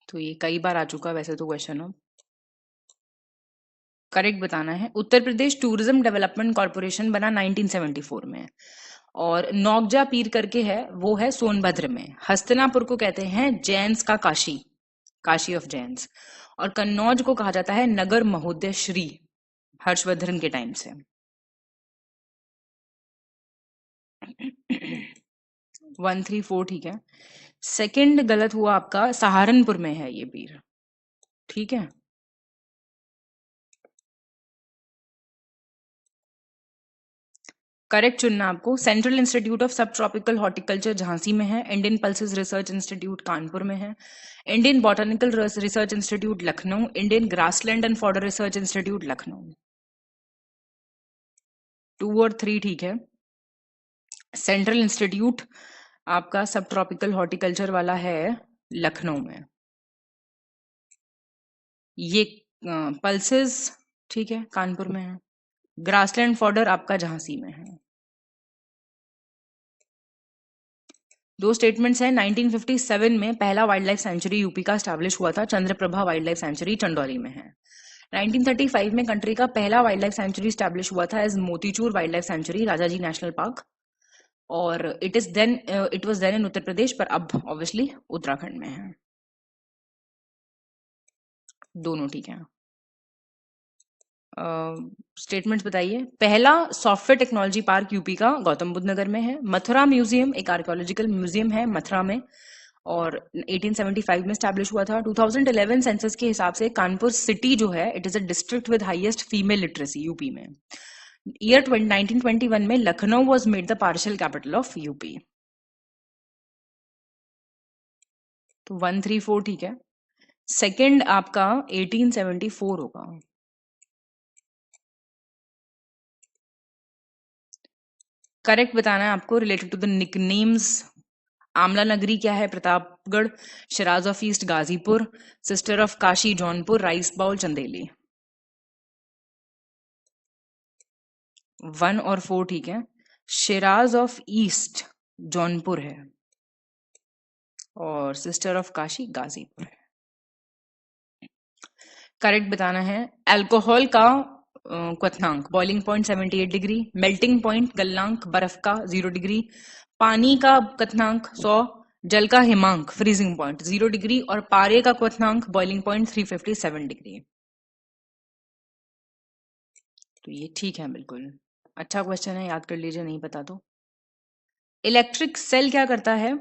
Speaker 2: तो ये कई बार आ चुका वैसे तो क्वेश्चन हो, करेक्ट बताना है। उत्तर प्रदेश टूरिज्म डेवलपमेंट कॉर्पोरेशन बना 1974 में, और नौगजा पीर करके है, वो है सोनभद्र में। हस्तिनापुर को कहते हैं जैन्स का काशी, काशी ऑफ जैन्स। और कन्नौज को कहा जाता है नगर महोदय श्री, हर्षवर्धन के टाइम से। 1 3 4 ठीक है। सेकंड गलत हुआ आपका, सहारनपुर में है ये पीर। ठीक है, करेक्ट चुनना आपको। सेंट्रल इंस्टीट्यूट ऑफ सब ट्रॉपिकल हॉर्टिकल्चर झांसी में है। Indian pulses research institute Kanpur में है। Indian botanical research institute Lucknow. Indian grassland and fodder research institute Lucknow. 2 और 3 ठीक है। सेंट्रल इंस्टीट्यूट आपका सब ट्रॉपिकल हॉर्टिकल्चर वाला है लखनऊ में। ये पल्सेस ठीक है कानपुर में है। ग्रासलैंड फॉडर आपका झांसी में है। दो स्टेटमेंट्स हैं। 1957 में पहला वाइल्ड लाइफ सेंचुरी यूपी का स्टैब्लिश हुआ था, Chandraprabha wild life sanctuary Chandauli में है। 1935 में कंट्री का पहला वाइल्ड लाइफ सेंचुरी स्टैब्लिश हुआ था as Motichur wildlife sanctuary, Rajaji national park. और it was then in Uttar Pradesh, पर अब ऑब्वियसली उत्तराखंड में है। दोनों ठीक है। स्टेटमेंट्स बताइए। पहला सॉफ्टवेयर टेक्नोलॉजी पार्क यूपी का गौतम बुद्ध नगर में है। मथुरा म्यूजियम एक आर्कियोलॉजिकल म्यूजियम है मथुरा में, और 1875 में स्टैब्लिश हुआ था। 2011 सेंसस के हिसाब से कानपुर सिटी जो है, it is a district with highest female literacy UP में। ईयर 1921 में Lucknow was made the partial capital of UP. तो 1 3 4 ठीक है। सेकंड आपका 1874 होगा। करेक्ट बताना है आपको। रिलेटेड टू द निकनेम्स, आमला नगरी क्या है, Pratapgarh. Shiraz of east Ghazipur. Sister of Kashi Jaunpur. Rice bowl Chandauli. 1 और 4 ठीक है। शिराज ऑफ ईस्ट जौनपुर है, और सिस्टर ऑफ काशी गाजीपुर है। करेक्ट बताना है। अल्कोहल का क्वथनांक boiling point 78 degree, melting point गलनांक बर्फ का 0 डिग्री, पानी का क्वथनांक 100, जल का हिमांक फ्रीजिंग पॉइंट 0 डिग्री, और पारे का क्वथनांक बॉइलिंग पॉइंट 357 डिग्री। तो ये ठीक है बिल्कुल। अच्छा क्वेश्चन है, याद कर लीजिए नहीं पता तो। इलेक्ट्रिक सेल क्या करता है?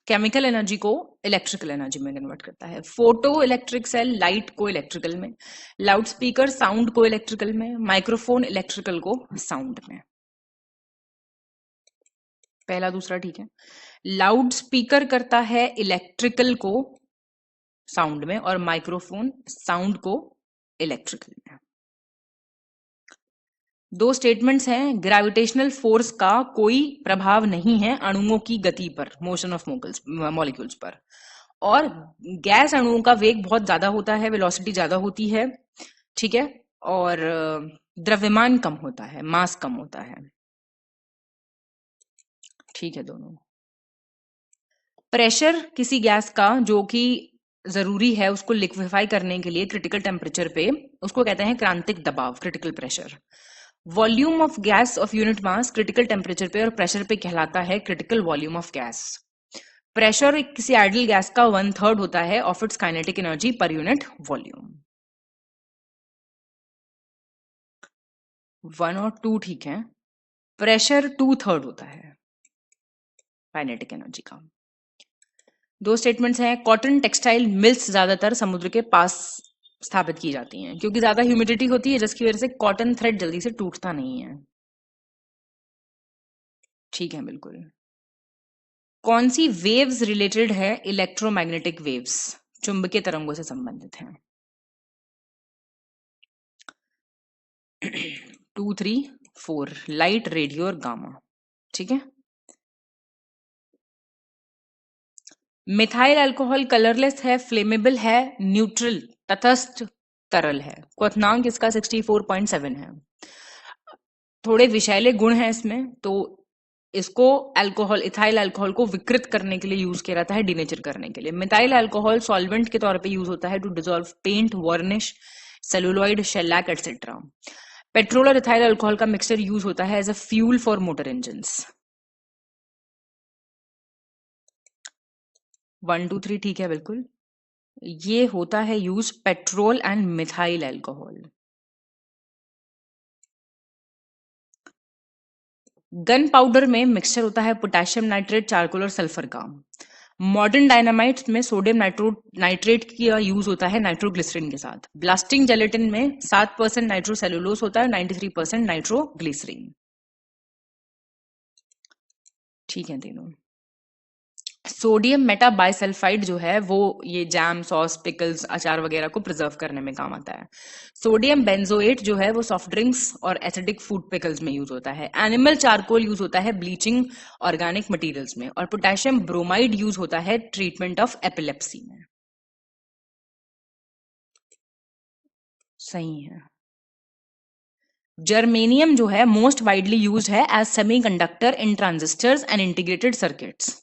Speaker 2: केमिकल एनर्जी को इलेक्ट्रिकल एनर्जी में कन्वर्ट करता है। फोटो इलेक्ट्रिक सेल लाइट को इलेक्ट्रिकल में, लाउड स्पीकर साउंड को इलेक्ट्रिकल में, माइक्रोफोन इलेक्ट्रिकल को साउंड में। पहला दूसरा ठीक है। लाउड स्पीकर करता है इलेक्ट्रिकल को साउंड में, और माइक्रोफोन साउंड को इलेक्ट्रिकल में। दो स्टेटमेंट्स हैं। ग्रेविटेशनल फोर्स का कोई प्रभाव नहीं है अणुओं की गति पर, मोशन ऑफ मॉलिक्यूल्स पर, और गैस अणुओं का वेग बहुत ज्यादा होता है, वेलोसिटी ज्यादा होती है। ठीक है, और द्रव्यमान कम होता है, मास कम होता है। ठीक है दोनों। प्रेशर किसी गैस का जो कि जरूरी है उसको लिक्विफाई करने के लिए क्रिटिकल टेम्परेचर पे, उसको कहते हैं क्रांतिक दबाव, critical pressure. Volume of gas off unit mass critical temperature पे और प्रेशर पे कहलाता है critical volume of gas. Pressure किसी आइडियल गैस का 1/3 होता है of its kinetic energy per unit volume. 1 और 2 ठीक है। प्रेशर 2/3 होता है काइनेटिक एनर्जी का। दो स्टेटमेंट्स हैं। कॉटन टेक्सटाइल मिल्स ज्यादातर समुद्र के पास स्थापित की जाती हैं क्योंकि ज्यादा ह्यूमिडिटी होती है, जिसकी वजह से कॉटन थ्रेड जल्दी से टूटता नहीं है। ठीक है बिल्कुल। कौन सी वेव्स रिलेटेड है इलेक्ट्रोमैग्नेटिक वेव्स, चुंबकीय तरंगों से संबंधित हैं? 2 3 4 लाइट, रेडियो और गामा। ठीक है। मिथाइल अल्कोहल कलरलेस है, फ्लेमेबल है, न्यूट्रल तटस्थ तरल है। क्वथनांक इसका 64.7 है। थोड़े विषैले गुण हैं इसमें, तो इसको अल्कोहल, इथाइल अल्कोहल को विकृत करने के लिए यूज किया जाता है, डिनेचर करने के लिए। मिथाइल अल्कोहल सॉल्वेंट के तौर पे यूज होता है to dissolve paint, varnish, celluloid, shellac etcetera. Petrol और इथाइल अल्कोहल का मिक्सचर यूज होता है as a fuel for motor engines. 1 2 3 ठीक है, बिल्कुल। ये होता है use petrol and methyl alcohol. Gunpowder में मिक्सचर होता है पोटेशियम नाइट्रेट, चारकोल और सल्फर का। मॉडर्न डायनामाइट्स में सोडियम नाइट्रेट का यूज होता है नाइट्रोग्लिसरीन के साथ। ब्लास्टिंग जेलेटिन में 7% नाइट्रोसेलुलोज होता है, 93% नाइट्रोग्लिसरीन। ठीक है तीनों। सोडियम मेटा बाइसल्फाइड जो है वो ये जैम, सॉस, पिकल्स, अचार वगैरह को प्रिजर्व करने में काम आता है। सोडियम बेंजोएट जो है वो सॉफ्ट ड्रिंक्स और एसिडिक फूड पिकल्स में यूज होता है। एनिमल चारकोल यूज होता है ब्लीचिंग ऑर्गेनिक मटेरियल्स में। और पोटेशियम ब्रोमाइड यूज होता है ट्रीटमेंट ऑफ एपिलेप्सी में। सही है। जर्मेनियम जो है मोस्ट वाइडली यूज्ड है as semiconductor in transistors and integrated circuits.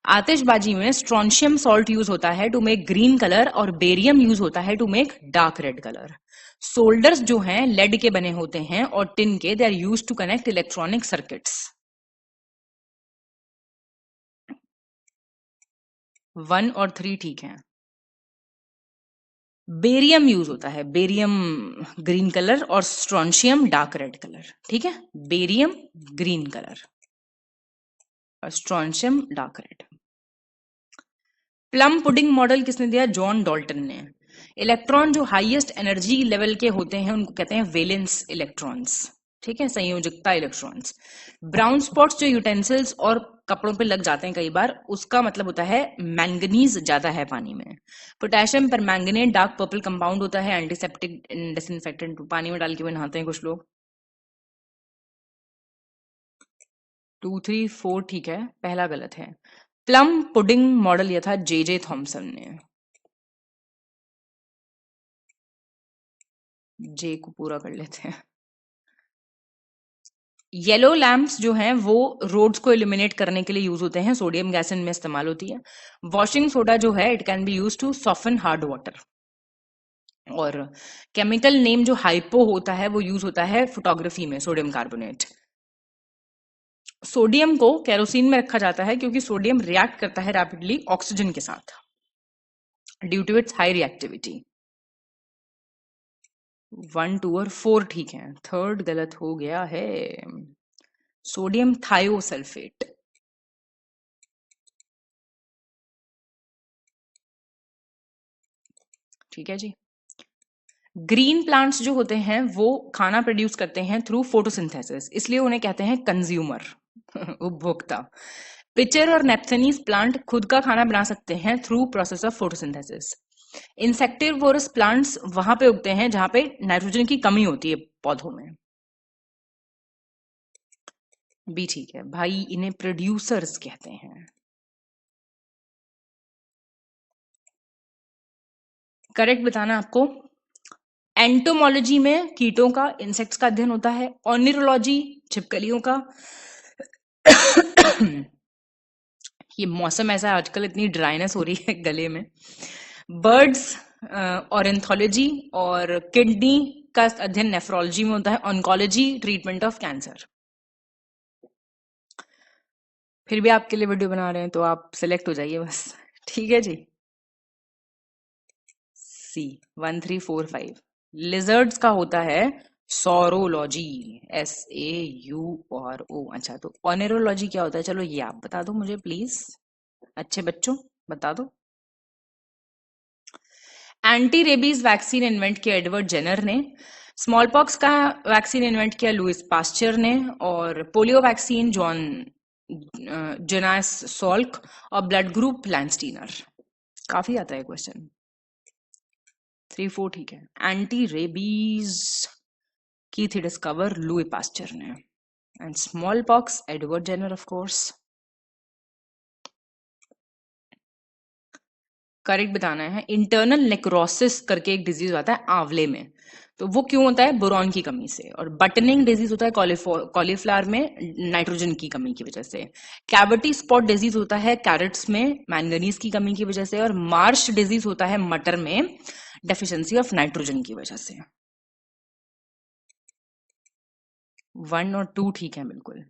Speaker 2: आतिशबाजी में स्ट्रोंशियम सॉल्ट यूज होता है टू मेक ग्रीन कलर और बेरियम यूज होता है to make dark red colour. Solders जो हैं लेड के बने होते हैं और टिन के, they are use to connect electronic circuits. 1 और 3 ठीक है। बेरियम यूज होता है, बेरियम ग्रीन कलर और स्ट्रोंशियम डार्क रेड कलर। ठीक है, बेरियम ग्रीन कलर और strontium dark red. Plum pudding model किसने दिया? जॉन डॉल्टन ने। इलेक्ट्रॉन जो हाईएस्ट एनर्जी लेवल के होते हैं उनको कहते हैं वेलेंस इलेक्ट्रॉन्स। ठीक है, संयोजकता इलेक्ट्रॉन्स। ब्राउन स्पॉट्स जो यूटेंसिल्स और कपड़ों पे लग जाते हैं कई बार, उसका मतलब होता है मैंगनीज ज्यादा है पानी में। पोटेशियम पर मैंगनेट डार्क पर्पल कंपाउंड होता है, एंटीसेप्टिक डिसइंफेक्टेंट, पानी में डाल के भी नहाते हैं कुछ लोग। 2 3 4 ठीक है, पहला गलत है। प्लम पुडिंग मॉडल यह था जे थॉमसन ने। जे को पूरा कर लेते हैं। येलो लैम्प्स जो हैं वो रोड्स को इल्यूमिनेट करने के लिए यूज होते हैं, सोडियम गैस इनमें इस्तेमाल होती है। वॉशिंग सोडा जो है it can be use to soften hard water. और केमिकल नेम जो हाइपो होता है वो यूज होता है फोटोग्राफी में, सोडियम कार्बोनेट। सोडियम को केरोसिन में रखा जाता है क्योंकि सोडियम रिएक्ट करता है रैपिडली ऑक्सीजन के साथ due to its high reactivity. 1 2 और 4 ठीक है, थर्ड गलत हो गया है। Sodium thiosulphate. ठीक है जी। ग्रीन प्लांट्स जो होते हैं वो खाना प्रोड्यूस करते हैं थ्रू फोटोसिंथेसिस, इसलिए उन्हें कहते हैं कंज्यूमर, उपभोक्ता। पिचर और नेप्थनीज प्लांट खुद का खाना बना सकते हैं through process of photosynthesis. Insectivorous plants वहां पे उगते हैं जहां पे नाइट्रोजन की कमी होती है पौधों में। भी ठीक है भाई, इन्हें प्रोड्यूसर्स कहते हैं। करेक्ट बताना आपको। एंटोमोलॉजी में कीटों का, इंसेक्ट्स का अध्ययन होता है। ऑर्निरोलॉजी छिपकलियों का। ये मौसम ऐसा है आजकल, इतनी ड्राइनेस हो रही है गले में। Birds ornithology. और किडनी का अध्ययन नेफ्रोलॉजी में होता है। Oncology treatment of cancer. फिर भी आपके लिए वीडियो बना रहे हैं तो आप सिलेक्ट हो जाइए बस। ठीक है जी। सी 1 3 4 5। लिजर्ड्स का होता है सौरोलॉजी, SAURO। अच्छा, तो ऑनेरोलॉजी क्या होता है? चलो ये आप बता दो मुझे प्लीज, अच्छे बच्चों बता दो। एंटी रेबीज वैक्सीन इन्वेंट किया एडवर्ड जेनर ने। स्मॉल पॉक्स का वैक्सीन इन्वेंट किया लुइस पास्चर ने। और polio vaccine John Jonas Salk. और ब्लड ग्रुप लैंडस्टीनर। काफी आता है क्वेश्चन। 3 4 ठीक है। एंटी रेबीज की थी डिस्कवर लुई पास्चर ने। And smallpox Edward Jenner of course. Correct बताना है। इंटरनल नेक्रोसिस करके एक डिजीज आता है आंवले में, तो वो क्यों होता है? बोरॉन की कमी से। और बटनिंग डिजीज होता है कॉलीफ्लावर में, नाइट्रोजन की कमी की वजह से। कैविटी स्पॉट डिजीज होता है कैरेट्स में, मैंगनीज की कमी की वजह से। और मार्श डिजीज होता है मटर में, डेफिशिएंसी ऑफ नाइट्रोजन की वजह से। 1 और 2 ठीक है बिल्कुल।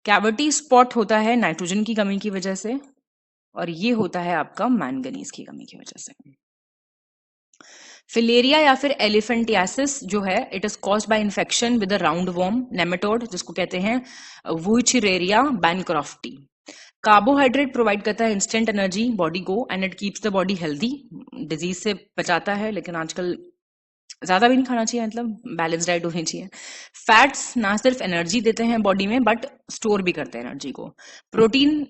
Speaker 2: कैविटी स्पॉट होता है नाइट्रोजन की कमी की वजह से, और ये होता है आपका मैंगनीज की कमी की वजह से। फिलेरिया या फिर एलिफेंटियासिस जो है, it is caused by infection with a round worm nematode, जिसको कहते हैं वुइचरेरिया बैनक्रॉफ्टी। कार्बोहाइड्रेट प्रोवाइड करता है इंस्टेंट एनर्जी बॉडी को, and it keeps the body healthy. Disease से बचाता है, लेकिन आजकल ज्यादा भी नहीं खाना चाहिए, मतलब बैलेंस डाइट होनी चाहिए। फैट्स ना सिर्फ एनर्जी देते हैं बॉडी में, बट स्टोर भी करते हैं एनर्जी को। प्रोटीन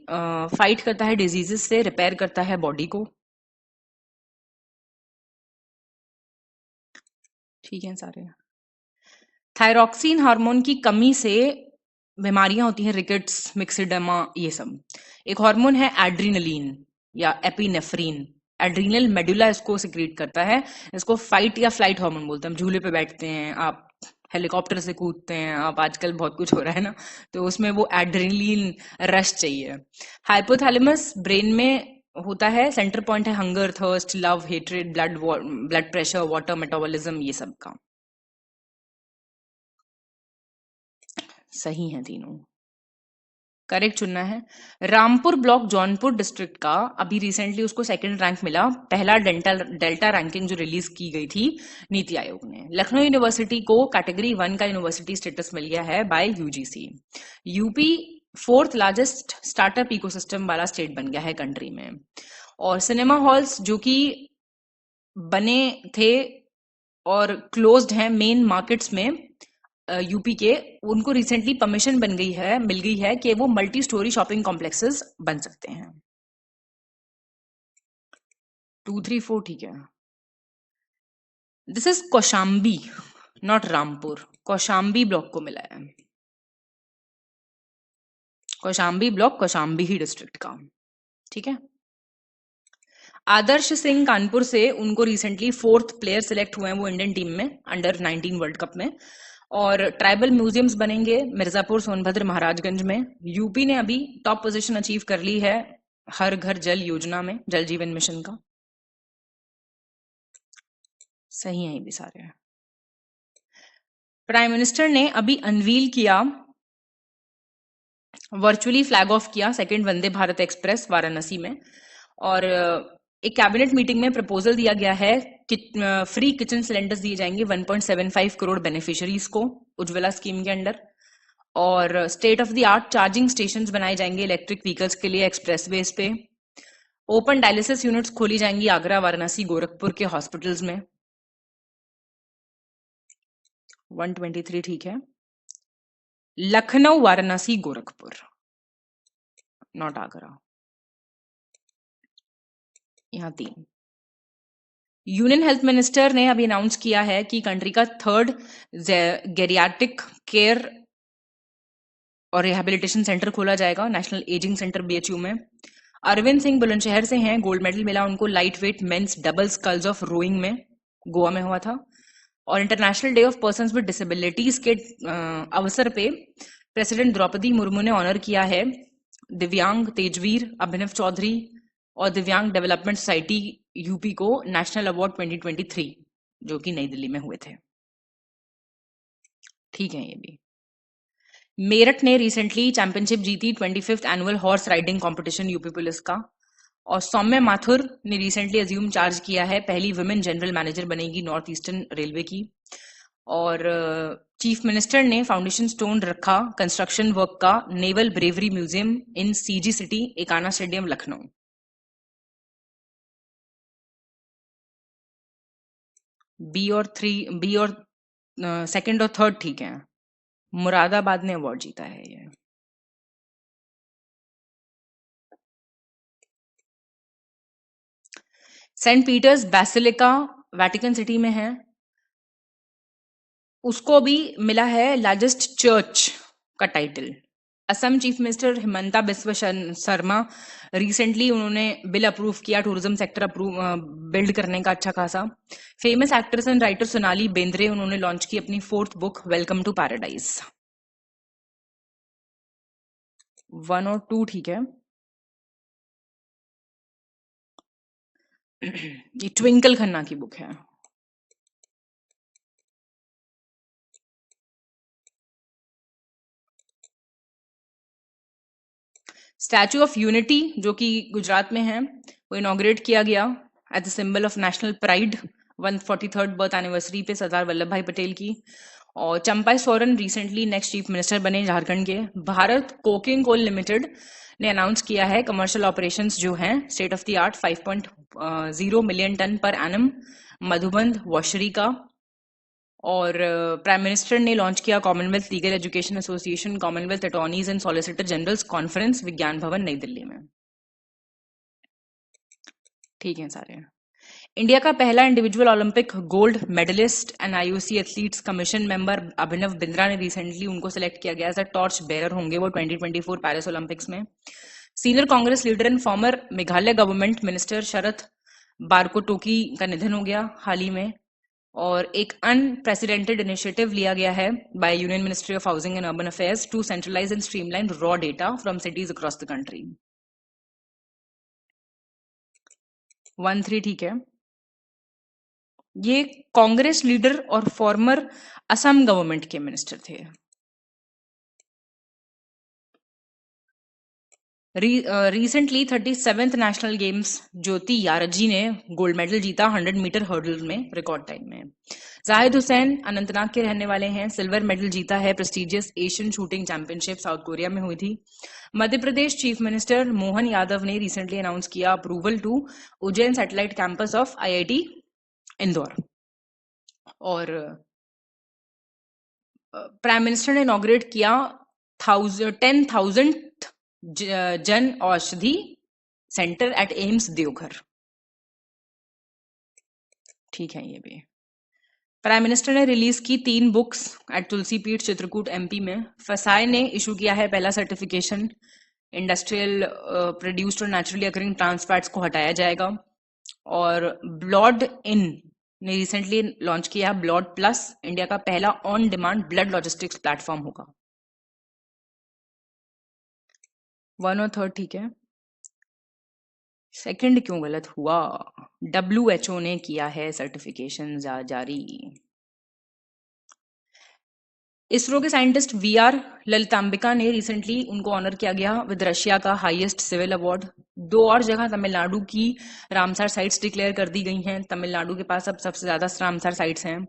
Speaker 2: फाइट करता है डिजीजेस से, रिपेयर करता है बॉडी को। ठीक है सारे। थायरॉक्सिन हार्मोन की कमी से बीमारियां होती हैं, रिकेट्स, मिक्सिडमा, ये सब। एक हार्मोन है एड्रीनलिन या एपिनेफ्रीन। एड्रीनल मेडुला इसको सिक्रीट करता है। इसको फाइट या फ्लाइट हार्मोन बोलते हैं। हम झूले पे बैठते हैं, आप हेलीकॉप्टर से कूदते हैं, आप आजकल बहुत कुछ हो रहा है ना, तो उसमें वो एड्रेनलिन रश चाहिए। हाइपोथैलेमस ब्रेन में होता है, सेंटर पॉइंट है hunger, thirst, love, hatred, blood pressure, water metabolism, ये सब का। सही है तीनों, करेक्ट चुनना है। रामपुर ब्लॉक जौनपुर डिस्ट्रिक्ट का अभी रिसेंटली उसको सेकंड रैंक मिला। पहला डेल्टा रैंकिंग जो रिलीज की गई थी नीति आयोग ने। लखनऊ यूनिवर्सिटी को कैटेगरी 1 का यूनिवर्सिटी स्टेटस मिल गया है bye UGC. UP 4th largest startup ecosystem वाला स्टेट बन गया है कंट्री में। और सिनेमा हॉल्स जो कि बने थे और क्लोज्ड हैं मेन मार्केट्स में यूपी के, उनको रिसेंटली परमिशन मिल गई है कि वो मल्टी स्टोरी शॉपिंग कॉम्प्लेक्सेस बन सकते हैं। 2, 3, 4 ठीक है। This is Kaushambi, not Rampur. Kaushambi block को मिला है। कौशाम्बी ब्लॉक कौशाम्बी ही डिस्ट्रिक्ट का, ठीक है। आदर्श सिंह कानपुर से, उनको रिसेंटली 4th प्लेयर सिलेक्ट हुए हैं वो इंडियन टीम में अंडर 19 वर्ल्ड कप में। और ट्राइबल म्यूजियम्स बनेंगे मिर्जापुर, सोनभद्र, महाराजगंज में। यूपी ने अभी टॉप पोजीशन अचीव कर ली है हर घर जल योजना में, जल जीवन मिशन का। सही है ये भी सारे। प्राइम मिनिस्टर ने अभी अनवील किया, वर्चुअली फ्लैग ऑफ किया सेकंड वंदे भारत एक्सप्रेस वाराणसी में। और एक कैबिनेट मीटिंग में प्रपोजल दिया गया है कि फ्री किचन सिलेंडर्स दिए जाएंगे 1.75 करोड़ बेनिफिशियरीज को उज्ज्वला स्कीम के अंडर। और state of the art charging stations बनाए जाएंगे इलेक्ट्रिक व्हीकल्स के लिए एक्सप्रेसवेज पे। ओपन डायलिसिस यूनिट्स खोली जाएंगी आगरा, वाराणसी, गोरखपुर के हॉस्पिटल्स में। 123 ठीक है। लखनऊ, वाराणसी, गोरखपुर, नॉट आगरा। यहाँ 3। यूनियन हेल्थ मिनिस्टर ने अभी अनाउंस किया है कि कंट्री का 3rd गेरियाट्रिक केयर और रिहैबिलिटेशन सेंटर खोला जाएगा नेशनल एजिंग सेंटर बीएचयू में। अरविंद सिंह बुलंदशहर से हैं, गोल्ड मेडल मिला उनको lightweight men's double sculls of rowing में, गोवा में हुआ था। और international day of persons with disabilities के अवसर पे प्रेसिडेंट द्रौपदी मुर्मू ने ऑनर किया है दिव्यांग तेजवीर अभिनव चौधरी और दिव्यांग डेवलपमेंट सोसाइटी यूपी को नेशनल अवार्ड 2023, जो कि नई दिल्ली में हुए थे। ठीक है ये भी। मेरठ ने रिसेंटली चैंपियनशिप जीती 25th annual horse riding competition UP police का। और सौम्य माथुर ने रिसेंटली अज्यूम चार्ज किया है, पहली वुमेन जनरल मैनेजर बनेगी नॉर्थ ईस्टर्न रेलवे की। और चीफ मिनिस्टर ने फाउंडेशन स्टोन रखा कंस्ट्रक्शन वर्क का naval bravery museum in CG city, Ekana stadium, Lucknow. B और 2nd और 3rd ठीक है। मुरादाबाद ने अवार्ड जीता है ये। Saint Peter's basilica Vatican city में है, उसको भी मिला है लार्जेस्ट चर्च का title. Assam chief minister Himanta Biswa Sarma recently उन्होंने बिल अप्रूव किया टूरिज्म सेक्टर बिल्ड करने का अच्छा खासा। Famous actress and writer Sonali Bendre उन्होंने लॉन्च की अपनी 4th book welcome to paradise. 1 और 2 ठीक है। ये ट्विंकल खन्ना की बुक है। स्टैचू ऑफ यूनिटी जो कि गुजरात में है वो इनॉग्रेट किया गया as a symbol of national pride 143rd birth anniversary पे सरदार वल्लभ भाई पटेल की। और Champai Soren recently next chief minister बने झारखंड के। भारत कोकिंग कोल लिमिटेड ने अनाउंस किया है कमर्शियल ऑपरेशंस जो हैं state of the art 5.0 million ton पर एनम मधुबंध वॉशरी का। और प्राइम मिनिस्टर ने लॉन्च किया commonwealth legal education association commonwealth attorneys and solicitor generals conference विज्ञान भवन नई दिल्ली में। ठीक है सारे। इंडिया का पहला individual Olympic gold medallist and IOC athletes commission member Abhinav Bindra ने रिसेंटली उनको सिलेक्ट किया गया एज अ टॉर्च बेरर होंगे वो 2024 पेरिस ओलंपिक्स में। Senior Congress leader and former Meghalaya government minister Sharad Barkotoky का निधन हो गया हाल ही में। और एक अनप्रेसिडेंटेड इनिशिएटिव लिया गया है by union ministry of housing and urban affairs to centralize and streamline raw data from cities across the country. 1-3 ठीक है। ये कांग्रेस लीडर और फॉर्मर असम गवर्नमेंट के मिनिस्टर थे। Recently 37th national games Jyoti Yarraji ने गोल्ड मेडल जीता 100 मीटर हर्डल में record time में। जाहिद हुसैन अनंतनाग के रहने वाले हैं, सिल्वर मेडल जीता है prestigious Asian shooting championship South Korea में हुई थी। मध्य प्रदेश चीफ मिनिस्टर मोहन यादव ने रिसेंटली अनाउंस किया approval to Ujjain satellite campus of IIT Indore. और प्राइम मिनिस्टर ने इनॉग्रेट किया 10,000 Jan Aushadhi centre at AIIMS Deoghar. ठीक है। ये भी प्राइम मिनिस्टर ने रिलीज की 3 books at Tulsi Peeth Chitrakoot MP में। फसाई ने इशू किया है पहला सर्टिफिकेशन, इंडस्ट्रियल प्रोड्यूस्ड और नेचुरली अकरिंग ट्रांस फैट्स को हटाया जाएगा। और ब्लड इन ने रिसेंटली लॉन्च किया है ब्लड प्लस, इंडिया का पहला on demand blood logistics platform होगा। 1 और 3 ठीक है। सेकंड क्यों गलत हुआ? WHO ने किया है सर्टिफिकेशन जारी। इसरो के साइंटिस्ट VR ललितांबिका ने रिसेंटली उनको ऑनर किया गया विद रशिया का हाईएस्ट सिविल अवार्ड। 2 और जगह तमिलनाडु की रामसर साइट्स डिक्लेयर कर दी गई हैं। तमिलनाडु के पास अब सबसे ज्यादा रामसर साइट्स हैं।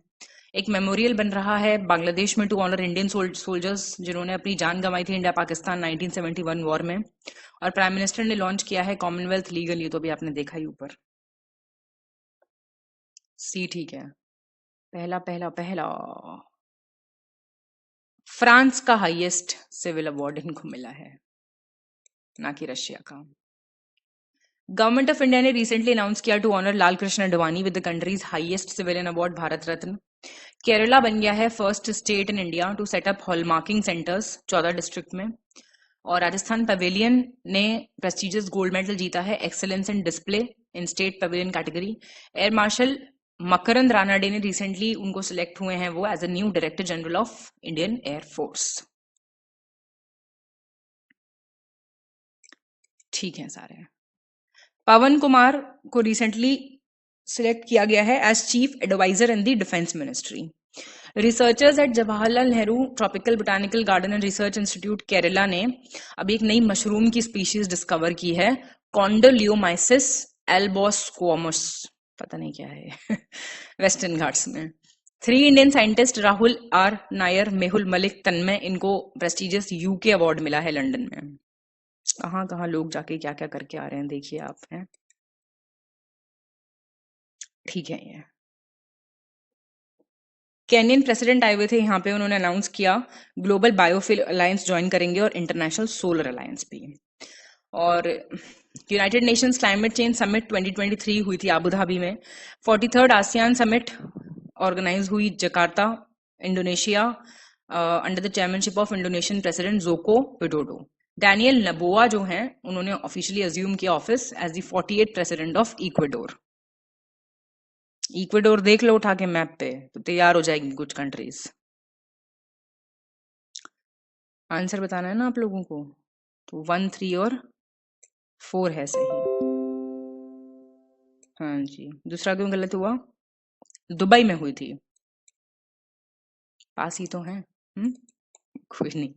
Speaker 2: एक मेमोरियल बन रहा है बांग्लादेश में टू ऑनर इंडियन सोल्जर्स जिन्होंने अपनी जान गंवाई थी इंडिया पाकिस्तान 1971 वॉर में। और प्राइम मिनिस्टर ने लॉन्च किया है कॉमनवेल्थ लीगल, ये तो भी आपने देखा ही ऊपर। सी ठीक है। पहला पहला पहला फ्रांस का हाईएस्ट सिविल अवार्ड इनको मिला है, ना कि रशिया का। गवर्नमेंट ऑफ इंडिया ने रिसेंटली अनाउंस किया to honour Lal Krishna Advani with the country's highest civilian award Bharat Ratna. Kerala बन गया है first state in India to set up hallmarking centres 14 district में। और राजस्थान पवेलियन ने प्रेस्टिजियस गोल्ड मेडल जीता है excellence in display in state pavilion category. Air marshal Makarand Ranade ने recently उनको सिलेक्ट हुए हैं वो as a new director general of Indian air force. ठीक है सारे। पवन कुमार को रिसेंटली सिलेक्ट किया गया है as chief adviser in the defence ministry. Researchers at Jawaharlal Nehru tropical botanical garden and research institute Kerala ने अभी एक नई मशरूम की स्पीशीज डिस्कवर की है कॉन्डोलियोमाइसिस एल्बोस्क्वामस, पता नहीं क्या है वेस्टर्न घाट्स में। 3 Indian scientist Rahul R Nair, Mehul Malik, Tanmay, इनको प्रेस्टिजियस यूके अवार्ड मिला है लंदन में। कहाँ कहाँ लोग जाके क्या क्या करके आ रहे हैं देखिए आप हैं। ठीक है। ये केनियन प्रेसिडेंट आए हुए थे यहाँ पे, उन्होंने अनाउंस किया ग्लोबल बायोफिल अलायंस ज्वाइन करेंगे और इंटरनेशनल सोलर अलायंस भी। और United Nations climate change summit 2023 हुई थी आबू धाबी में। 43rd आसियान समिट ऑर्गेनाइज हुई Jakarta Indonesia under the chairmanship of Indonesian president Joko Widodo. Daniel Noboa जो हैं उन्होंने ऑफिशियली अज्यूम किया office as the 48th president of Ecuador. Ecuador देख लो उठा के मैप पे तो तैयार हो जाएगी कुछ कंट्रीज। आंसर बताना है ना आप लोगों को, तो 1, 3 और 4 है सही। हाँ जी, दूसरा क्यों गलत हुआ? दुबई में हुई थी, पास ही तो है। कोई नहीं।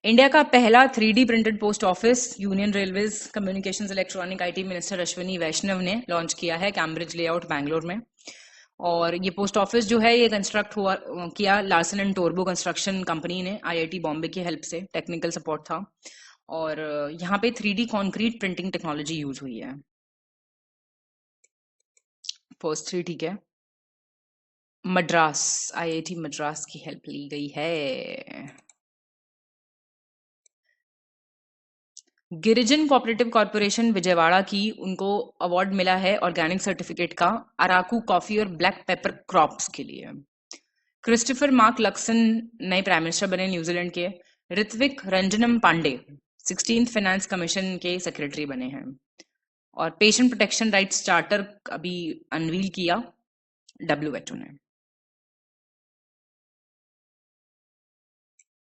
Speaker 2: इंडिया का पहला 3D printed post office union railways communications electronic IT minister Ashwini Vaishnaw ने लॉन्च किया है कैम्ब्रिज लेआउट बैंगलोर में। और ये पोस्ट ऑफिस जो है ये कंस्ट्रक्ट हुआ किया लार्सन एंड टोरबो कंस्ट्रक्शन कंपनी ने आईआईटी बॉम्बे की हेल्प से, टेक्निकल सपोर्ट था। और यहाँ पे 3D concrete printing technology use हुई है। फर्स्ट 3 ठीक है। मद्रास, आईआईटी मद्रास की हेल्प ली गई है। गिरिजन कोऑपरेटिव कॉर्पोरेशन विजयवाड़ा की उनको अवार्ड मिला है ऑर्गेनिक सर्टिफिकेट का अराकू कॉफी और ब्लैक पेपर क्रॉप्स के लिए। क्रिस्टोफर मार्क लक्सन नए प्राइम मिनिस्टर बने न्यूजीलैंड के। Ritvik Ranjanam Pandey 16th finance commission के सेक्रेटरी बने हैं। और पेशेंट प्रोटेक्शन राइट्स चार्टर अभी अनवील किया WHO ने।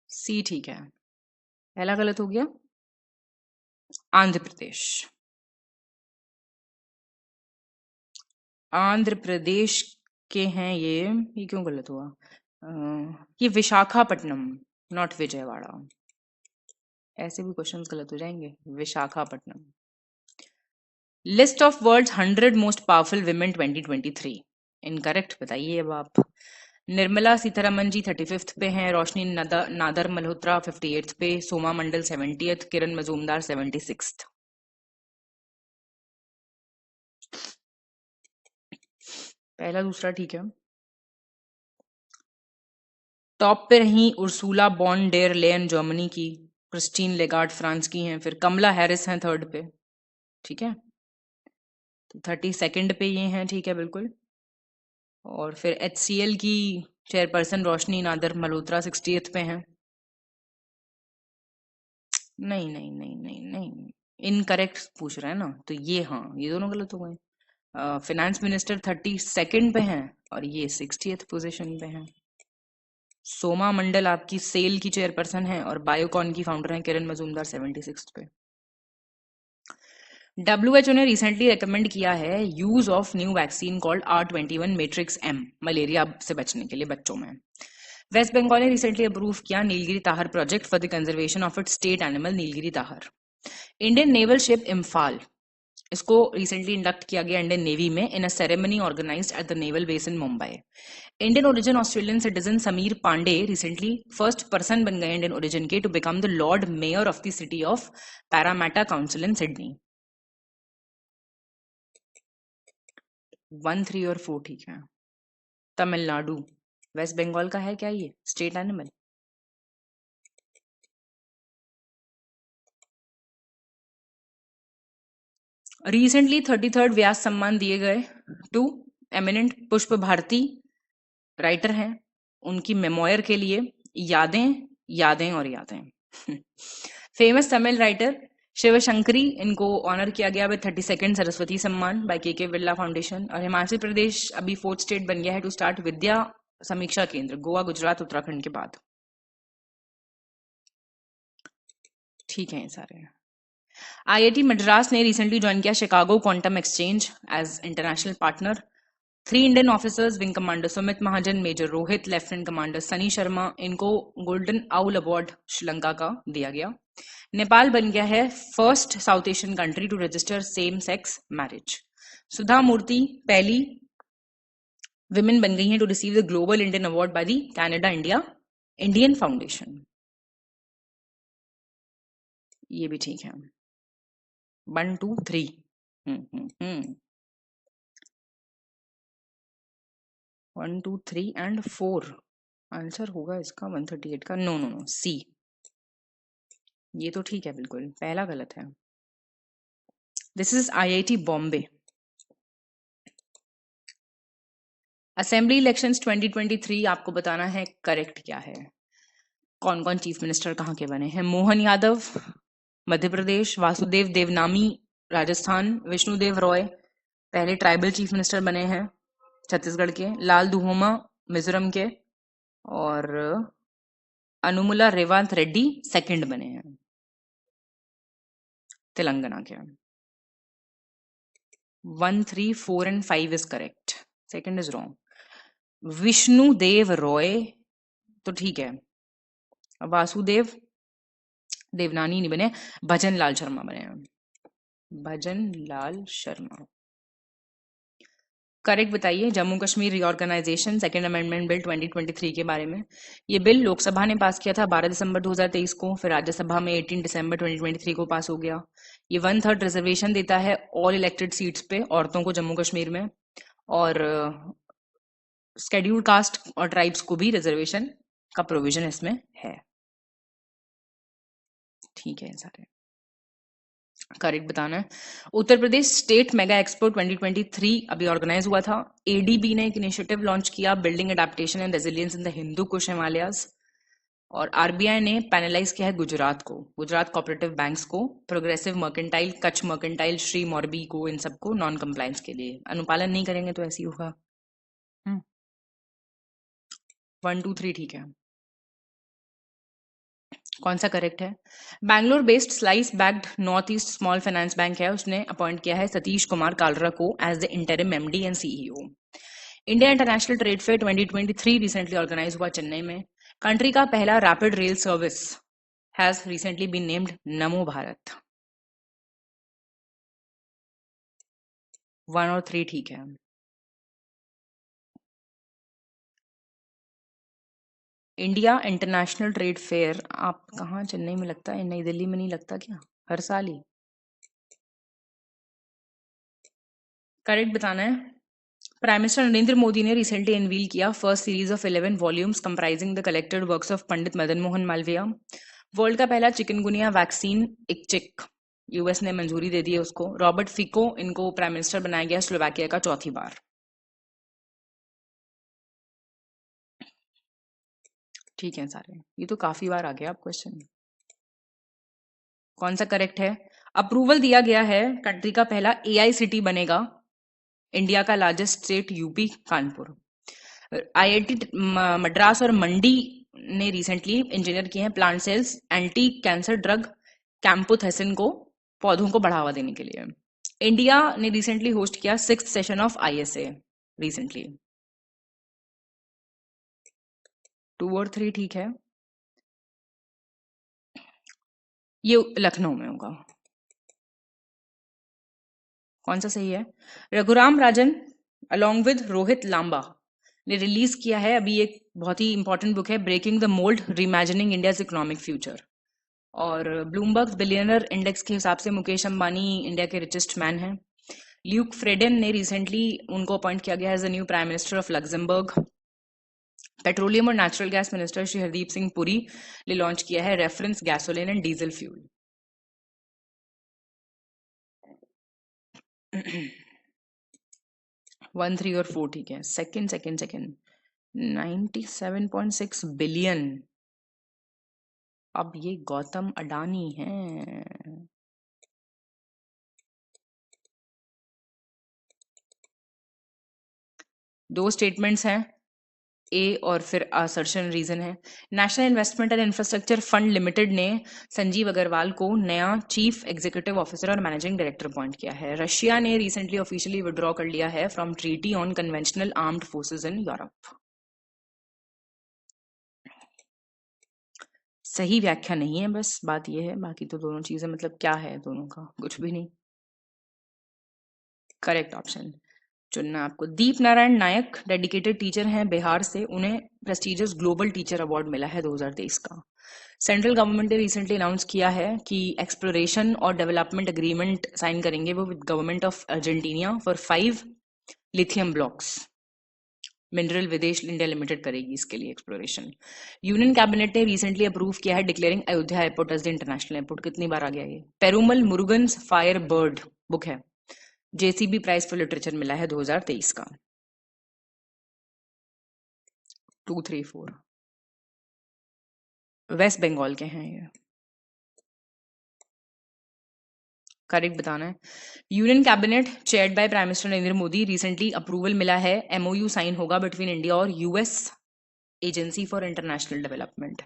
Speaker 2: सी ठीक है, पहला गलत हो गया। आंध्र प्रदेश, आंध्र प्रदेश के हैं ये क्यों गलत हुआ? ये विशाखापट्टनम, नॉट विजयवाड़ा। ऐसे भी क्वेश्चंस गलत हो जाएंगे। Visakhapatnam. List of world's 100 most powerful women 2023, incorrect बताइए अब आप। निर्मला सीतारमन जी 35th पे हैं, रोशनी नादर मल्होत्रा 58th पे, सोमा मंडल 70th, किरण मजूमदार 76th। पहला दूसरा ठीक है। टॉप पे रही उर्सुला बॉन डेर लेयन जर्मनी की, क्रिस्टीन लेगार्ड फ्रांस की हैं, फिर कमला हैरिस हैं 3rd पे, ठीक है। तो 32nd पे ये हैं, ठीक है बिल्कुल। और फिर HCL की चेयरपर्सन रोशनी नादर मल्होत्रा 60th पे हैं। नहीं नहीं नहीं नहीं नहीं, इनकरेक्ट पूछ रहे हैं ना, तो ये हाँ ये दोनों गलत हो गए। फाइनेंस मिनिस्टर 32nd पे हैं और ये 60th पोजीशन पे हैं। सोमा मंडल आपकी सेल की चेयरपर्सन है और बायोकॉन की फाउंडर हैं किरण मजूमदार 76th पे। WHO ने रिसेंटली रेकमेंड किया है use of new vaccine called R21 matrix M malaria से बचने के लिए बच्चों में। वेस्ट बंगाल ने रिसेंटली अप्रूव किया Nilgiri tahr project for the conservation of its state animal Nilgiri tahr. Indian naval ship Imphal, इसको रिसेंटली इंडक्ट किया गया इंडियन नेवी में in a ceremony organised at the naval base in Mumbai. Indian origin Australian citizen Sameer Pandey recently first person बन गए Indian origin के to become the lord mayor of the city of Parramatta council in Sydney. 1, 3 और 4 ठीक है। Tamil Nadu, waste Bengal का है क्या ये स्टेट एनिमल? रिसेंटली 33rd व्यास सम्मान दिए गए टू एमिनेंट पुष्प भारती, राइटर हैं, उनकी मेमोयर के लिए यादें यादें और यादें। फेमस तमिल राइटर शिवशंकरी, इनको ऑनर किया गया विद 32nd सरस्वती सम्मान बाय के बिरला फाउंडेशन। और हिमाचल प्रदेश अभी 4th स्टेट बन गया है टू स्टार्ट विद्या समीक्षा केंद्र, गोवा गुजरात उत्तराखंड के बाद। ठीक है ये सारे। आईआईटी मद्रास ने रिसेंटली ज्वाइन किया Chicago quantum exchange as international partner. 3 Indian officers, wing commander Sumit Mahajan, major Rohit, lieutenant commander Sunny Sharma, इनको गोल्डन आउल अवार्ड श्रीलंका का दिया गया। नेपाल बन गया है first South Asian country to register same sex marriage. Sudha Murthy पहली विमेन बन गई हैं to receive the global Indian award by the Canada India Indian foundation. ये भी ठीक है। 1, 2, 3 1, 2, 3 एंड 4 आंसर होगा इसका 138 का। नो नो नो, सी। ये तो ठीक है बिल्कुल, पहला गलत है। This is IIT Bombay. Assembly elections 2023 आपको बताना है करेक्ट क्या है। कौन कौन चीफ मिनिस्टर कहाँ के बने हैं? मोहन यादव मध्य प्रदेश, वासुदेव देवनानी राजस्थान, विष्णुदेव रॉय पहले ट्राइबल चीफ मिनिस्टर बने हैं छत्तीसगढ़ के, लाल दुहोमा मिजोरम के, और अनुमुला रेवांत रेड्डी सेकंड बने हैं तेलंगाना के। 1, 3, 4 and 5 is correct. Second is wrong. Vishnu देव रॉय तो ठीक है, वासुदेव देवनानी नहीं बने, भजन लाल शर्मा बने हैं, भजन लाल शर्मा। करेक्ट बताइए। Jammu Kashmir reorganisation second amendment bill 2023 के बारे में। ये बिल लोकसभा ने पास किया था 12 दिसंबर 2023 को, फिर राज्यसभा में 18 दिसंबर 2023 को पास हो गया। ये 1/3 रिजर्वेशन देता है ऑल इलेक्टेड सीट्स पे औरतों को जम्मू कश्मीर में, और शेड्यूल्ड कास्ट और ट्राइब्स को भी रिजर्वेशन का प्रोविजन इसमें है। ठीक है, सारे करेक्ट बताना है। Uttar Pradesh state mega expo 2023 अभी ऑर्गेनाइज हुआ था। एडीबी ने एक इनिशिएटिव लॉन्च किया, building adaptation and resilience in the Hindu Kush Himalayas, और आरबीआई ने पैनलाइज किया है गुजरात को, गुजरात कोऑपरेटिव बैंक्स को, progressive mercantile, Kutch mercantile, Shri Morbi को, इन सबको नॉन कंप्लायंस के लिए। अनुपालन नहीं करेंगे तो ऐसे ही होगा। 1, 2, 3 ठीक है। कौन सा करेक्ट है? Bangalore based Slice backed north east small finance bank है, उसने अपॉइंट किया है सतीश कुमार कालरा को as the interim MD and CEO. India international trade fair 2023 recently organise हुआ चेन्नई में। कंट्री का पहला rapid rail service has recently been named Namo Bharat. 1 और 3 ठीक है। इंडिया इंटरनेशनल ट्रेड फेयर आप कहाँ, चेन्नई में लगता है, नई दिल्ली में नहीं लगता क्या हर साल ही? करेक्ट बताना है। प्राइम मिनिस्टर नरेंद्र मोदी ने रिसेंटली अनवील किया first series of 11 volumes comprising the collected works of Pandit Madan Mohan Malviya. World का पहला चिकनगुनिया वैक्सीन इक्चिक यूएस ने मंजूरी दे दी है उसको। रॉबर्ट फिको इनको प्राइम मिनिस्टर बनाया गया स्लोवाकिया का चौथी बार। ठीक है सारे, ये तो काफी बार आ गया आप क्वेश्चन। कौन सा करेक्ट है? अप्रूवल दिया गया है, कंट्री का पहला एआई सिटी बनेगा, इंडिया का largest state UP Kanpur. IIT Madras और मंडी ने रिसेंटली इंजीनियर किए हैं plant cells anti cancer drug camptothecin को पौधों को बढ़ावा देने के लिए। इंडिया ने रिसेंटली होस्ट किया 6th session of ISA recently. 2 और 3 ठीक है। ये लखनऊ में होगा। कौन सा सही है? रघुराम राजन अलॉन्ग विद रोहित लांबा ने रिलीज किया है अभी एक बहुत ही इंपॉर्टेंट बुक है, breaking the mould reimagining India's economic future. और ब्लूमबर्ग बिलियनर इंडेक्स के हिसाब से मुकेश अंबानी इंडिया के रिचेस्ट मैन हैं। ल्यूक फ्रेडन ने रिसेंटली उनको अपॉइंट किया गया as the new prime minister of Luxembourg. Petroleum और natural gas minister Shri Hardeep Singh Puri ने लॉन्च किया है reference gasoline and diesel fuel. 1, 3 और 4 ठीक है। Second 97.6 billion. अब ये गौतम अडानी हैं। दो स्टेटमेंट्स हैं, ए और फिर असर्शन रीजन है। National investment and infrastructure fund limited ने संजीव अग्रवाल को नया चीफ एग्जीक्यूटिव ऑफिसर और मैनेजिंग डायरेक्टर अपॉइंट किया है। रशिया ने रिसेंटली ऑफिशियली विड्रॉ कर लिया है from treaty on conventional armed forces in Europe. सही व्याख्या नहीं है, बस बात यह है, बाकी तो दोनों चीजें मतलब क्या है दोनों का, कुछ भी नहीं। करेक्ट ऑप्शन चुनना आपको। दीप नारायण नायक डेडिकेटेड टीचर हैं बिहार से, उन्हें प्रेस्टिजियस ग्लोबल टीचर अवार्ड मिला है 2023 का। सेंट्रल गवर्नमेंट ने रिसेंटली अनाउंस किया है कि एक्सप्लोरेशन और डेवलपमेंट एग्रीमेंट साइन करेंगे वो with government of Argentina for 5 lithium blocks. Mineral Videsh India Limited करेगी इसके लिए एक्सप्लोरेशन। यूनियन कैबिनेट ने रिसेंटली अप्रूव किया है declaring Ayodhya airport as the international airport. कितनी बार आ गया ये? Perumal Murugan's fire bird book है, जेसीबी प्राइज फॉर लिटरेचर मिला है 2023 का। 2, 3, 4 वेस्ट बंगाल के हैं ये। करेक्ट बताना है। Union cabinet chaired by prime minister Narendra Modi, recently approval मिला है, एमओयू साइन होगा बिटवीन इंडिया और US agency for international development.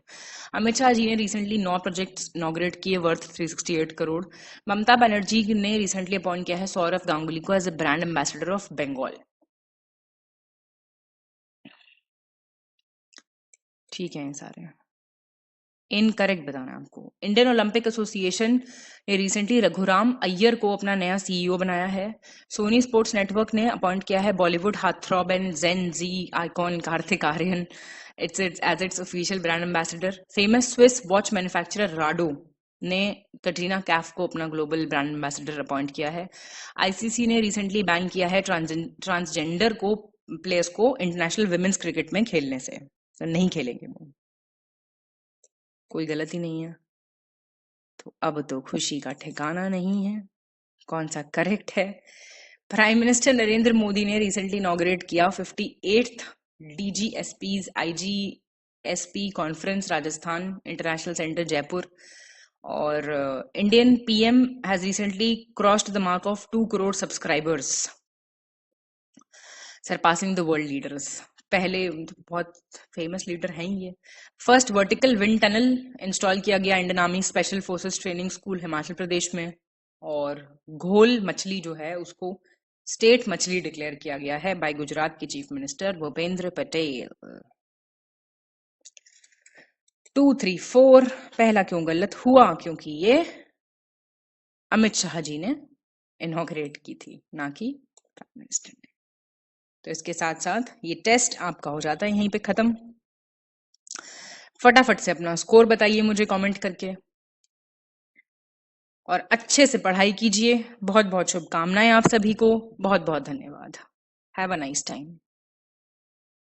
Speaker 2: Amit Shah ji ने रिसेंटली 9 प्रोजेक्ट्स इनॉग्रेट किए वर्थ 368 करोड़। ममता बनर्जी ने रिसेंटली अपॉइंट किया है सौरभ गांगुली को as a brand ambassador of Bengal. ठीक है, ये सारे इनकरेक्ट बताना है आपको। इंडियन ओलंपिक एसोसिएशन ने रिसेंटली रघुराम अय्यर को अपना नया सीईओ बनाया है। सोनी स्पोर्ट्स नेटवर्क ने अपॉइंट किया है Bollywood heartthrob and Gen Z icon Kartik Aaryan as its official brand ambassador. Famous Swiss watch manufacturer Rado ने कटरीना कैफ को अपना ग्लोबल ब्रांड एम्बेसडर अपॉइंट किया है। आईसीसी ने रिसेंटली बैन किया है ट्रांसजेंडर को प्लेयर्स को इंटरनेशनल विमेंस क्रिकेट में खेलने से, तो नहीं खेलेंगे वो। कोई गलती नहीं है, तो अब तो खुशी का ठिकाना नहीं है। कौन सा करेक्ट है? प्राइम मिनिस्टर नरेंद्र मोदी ने रिसेंटली इनॉग्रेट किया 58th DGSPs IGSP conference Rajasthan international centre Jaipur. और Indian PM has recently crossed the mark of 2 crore subscribers, surpassing the world leaders. पहले बहुत फेमस लीडर हैं ये। First vertical wind tunnel install किया गया Indian army special forces training school Himachal Pradesh में। और घोल मछली जो है उसको स्टेट मछली डिक्लेयर किया गया है बाय गुजरात के चीफ मिनिस्टर भूपेंद्र पटेल। 2, 3, 4 पहला क्यों गलत हुआ? क्योंकि ये अमित शाह जी ने इनॉग्रेट की थी, ना कि प्राइम मिनिस्टर ने। तो इसके साथ साथ ये टेस्ट आपका हो जाता है यहीं पे खत्म। फटाफट से अपना स्कोर बताइए मुझे कमेंट करके, और अच्छे से पढ़ाई कीजिए। बहुत बहुत शुभकामनाएं आप सभी को। बहुत बहुत धन्यवाद। Have a nice time.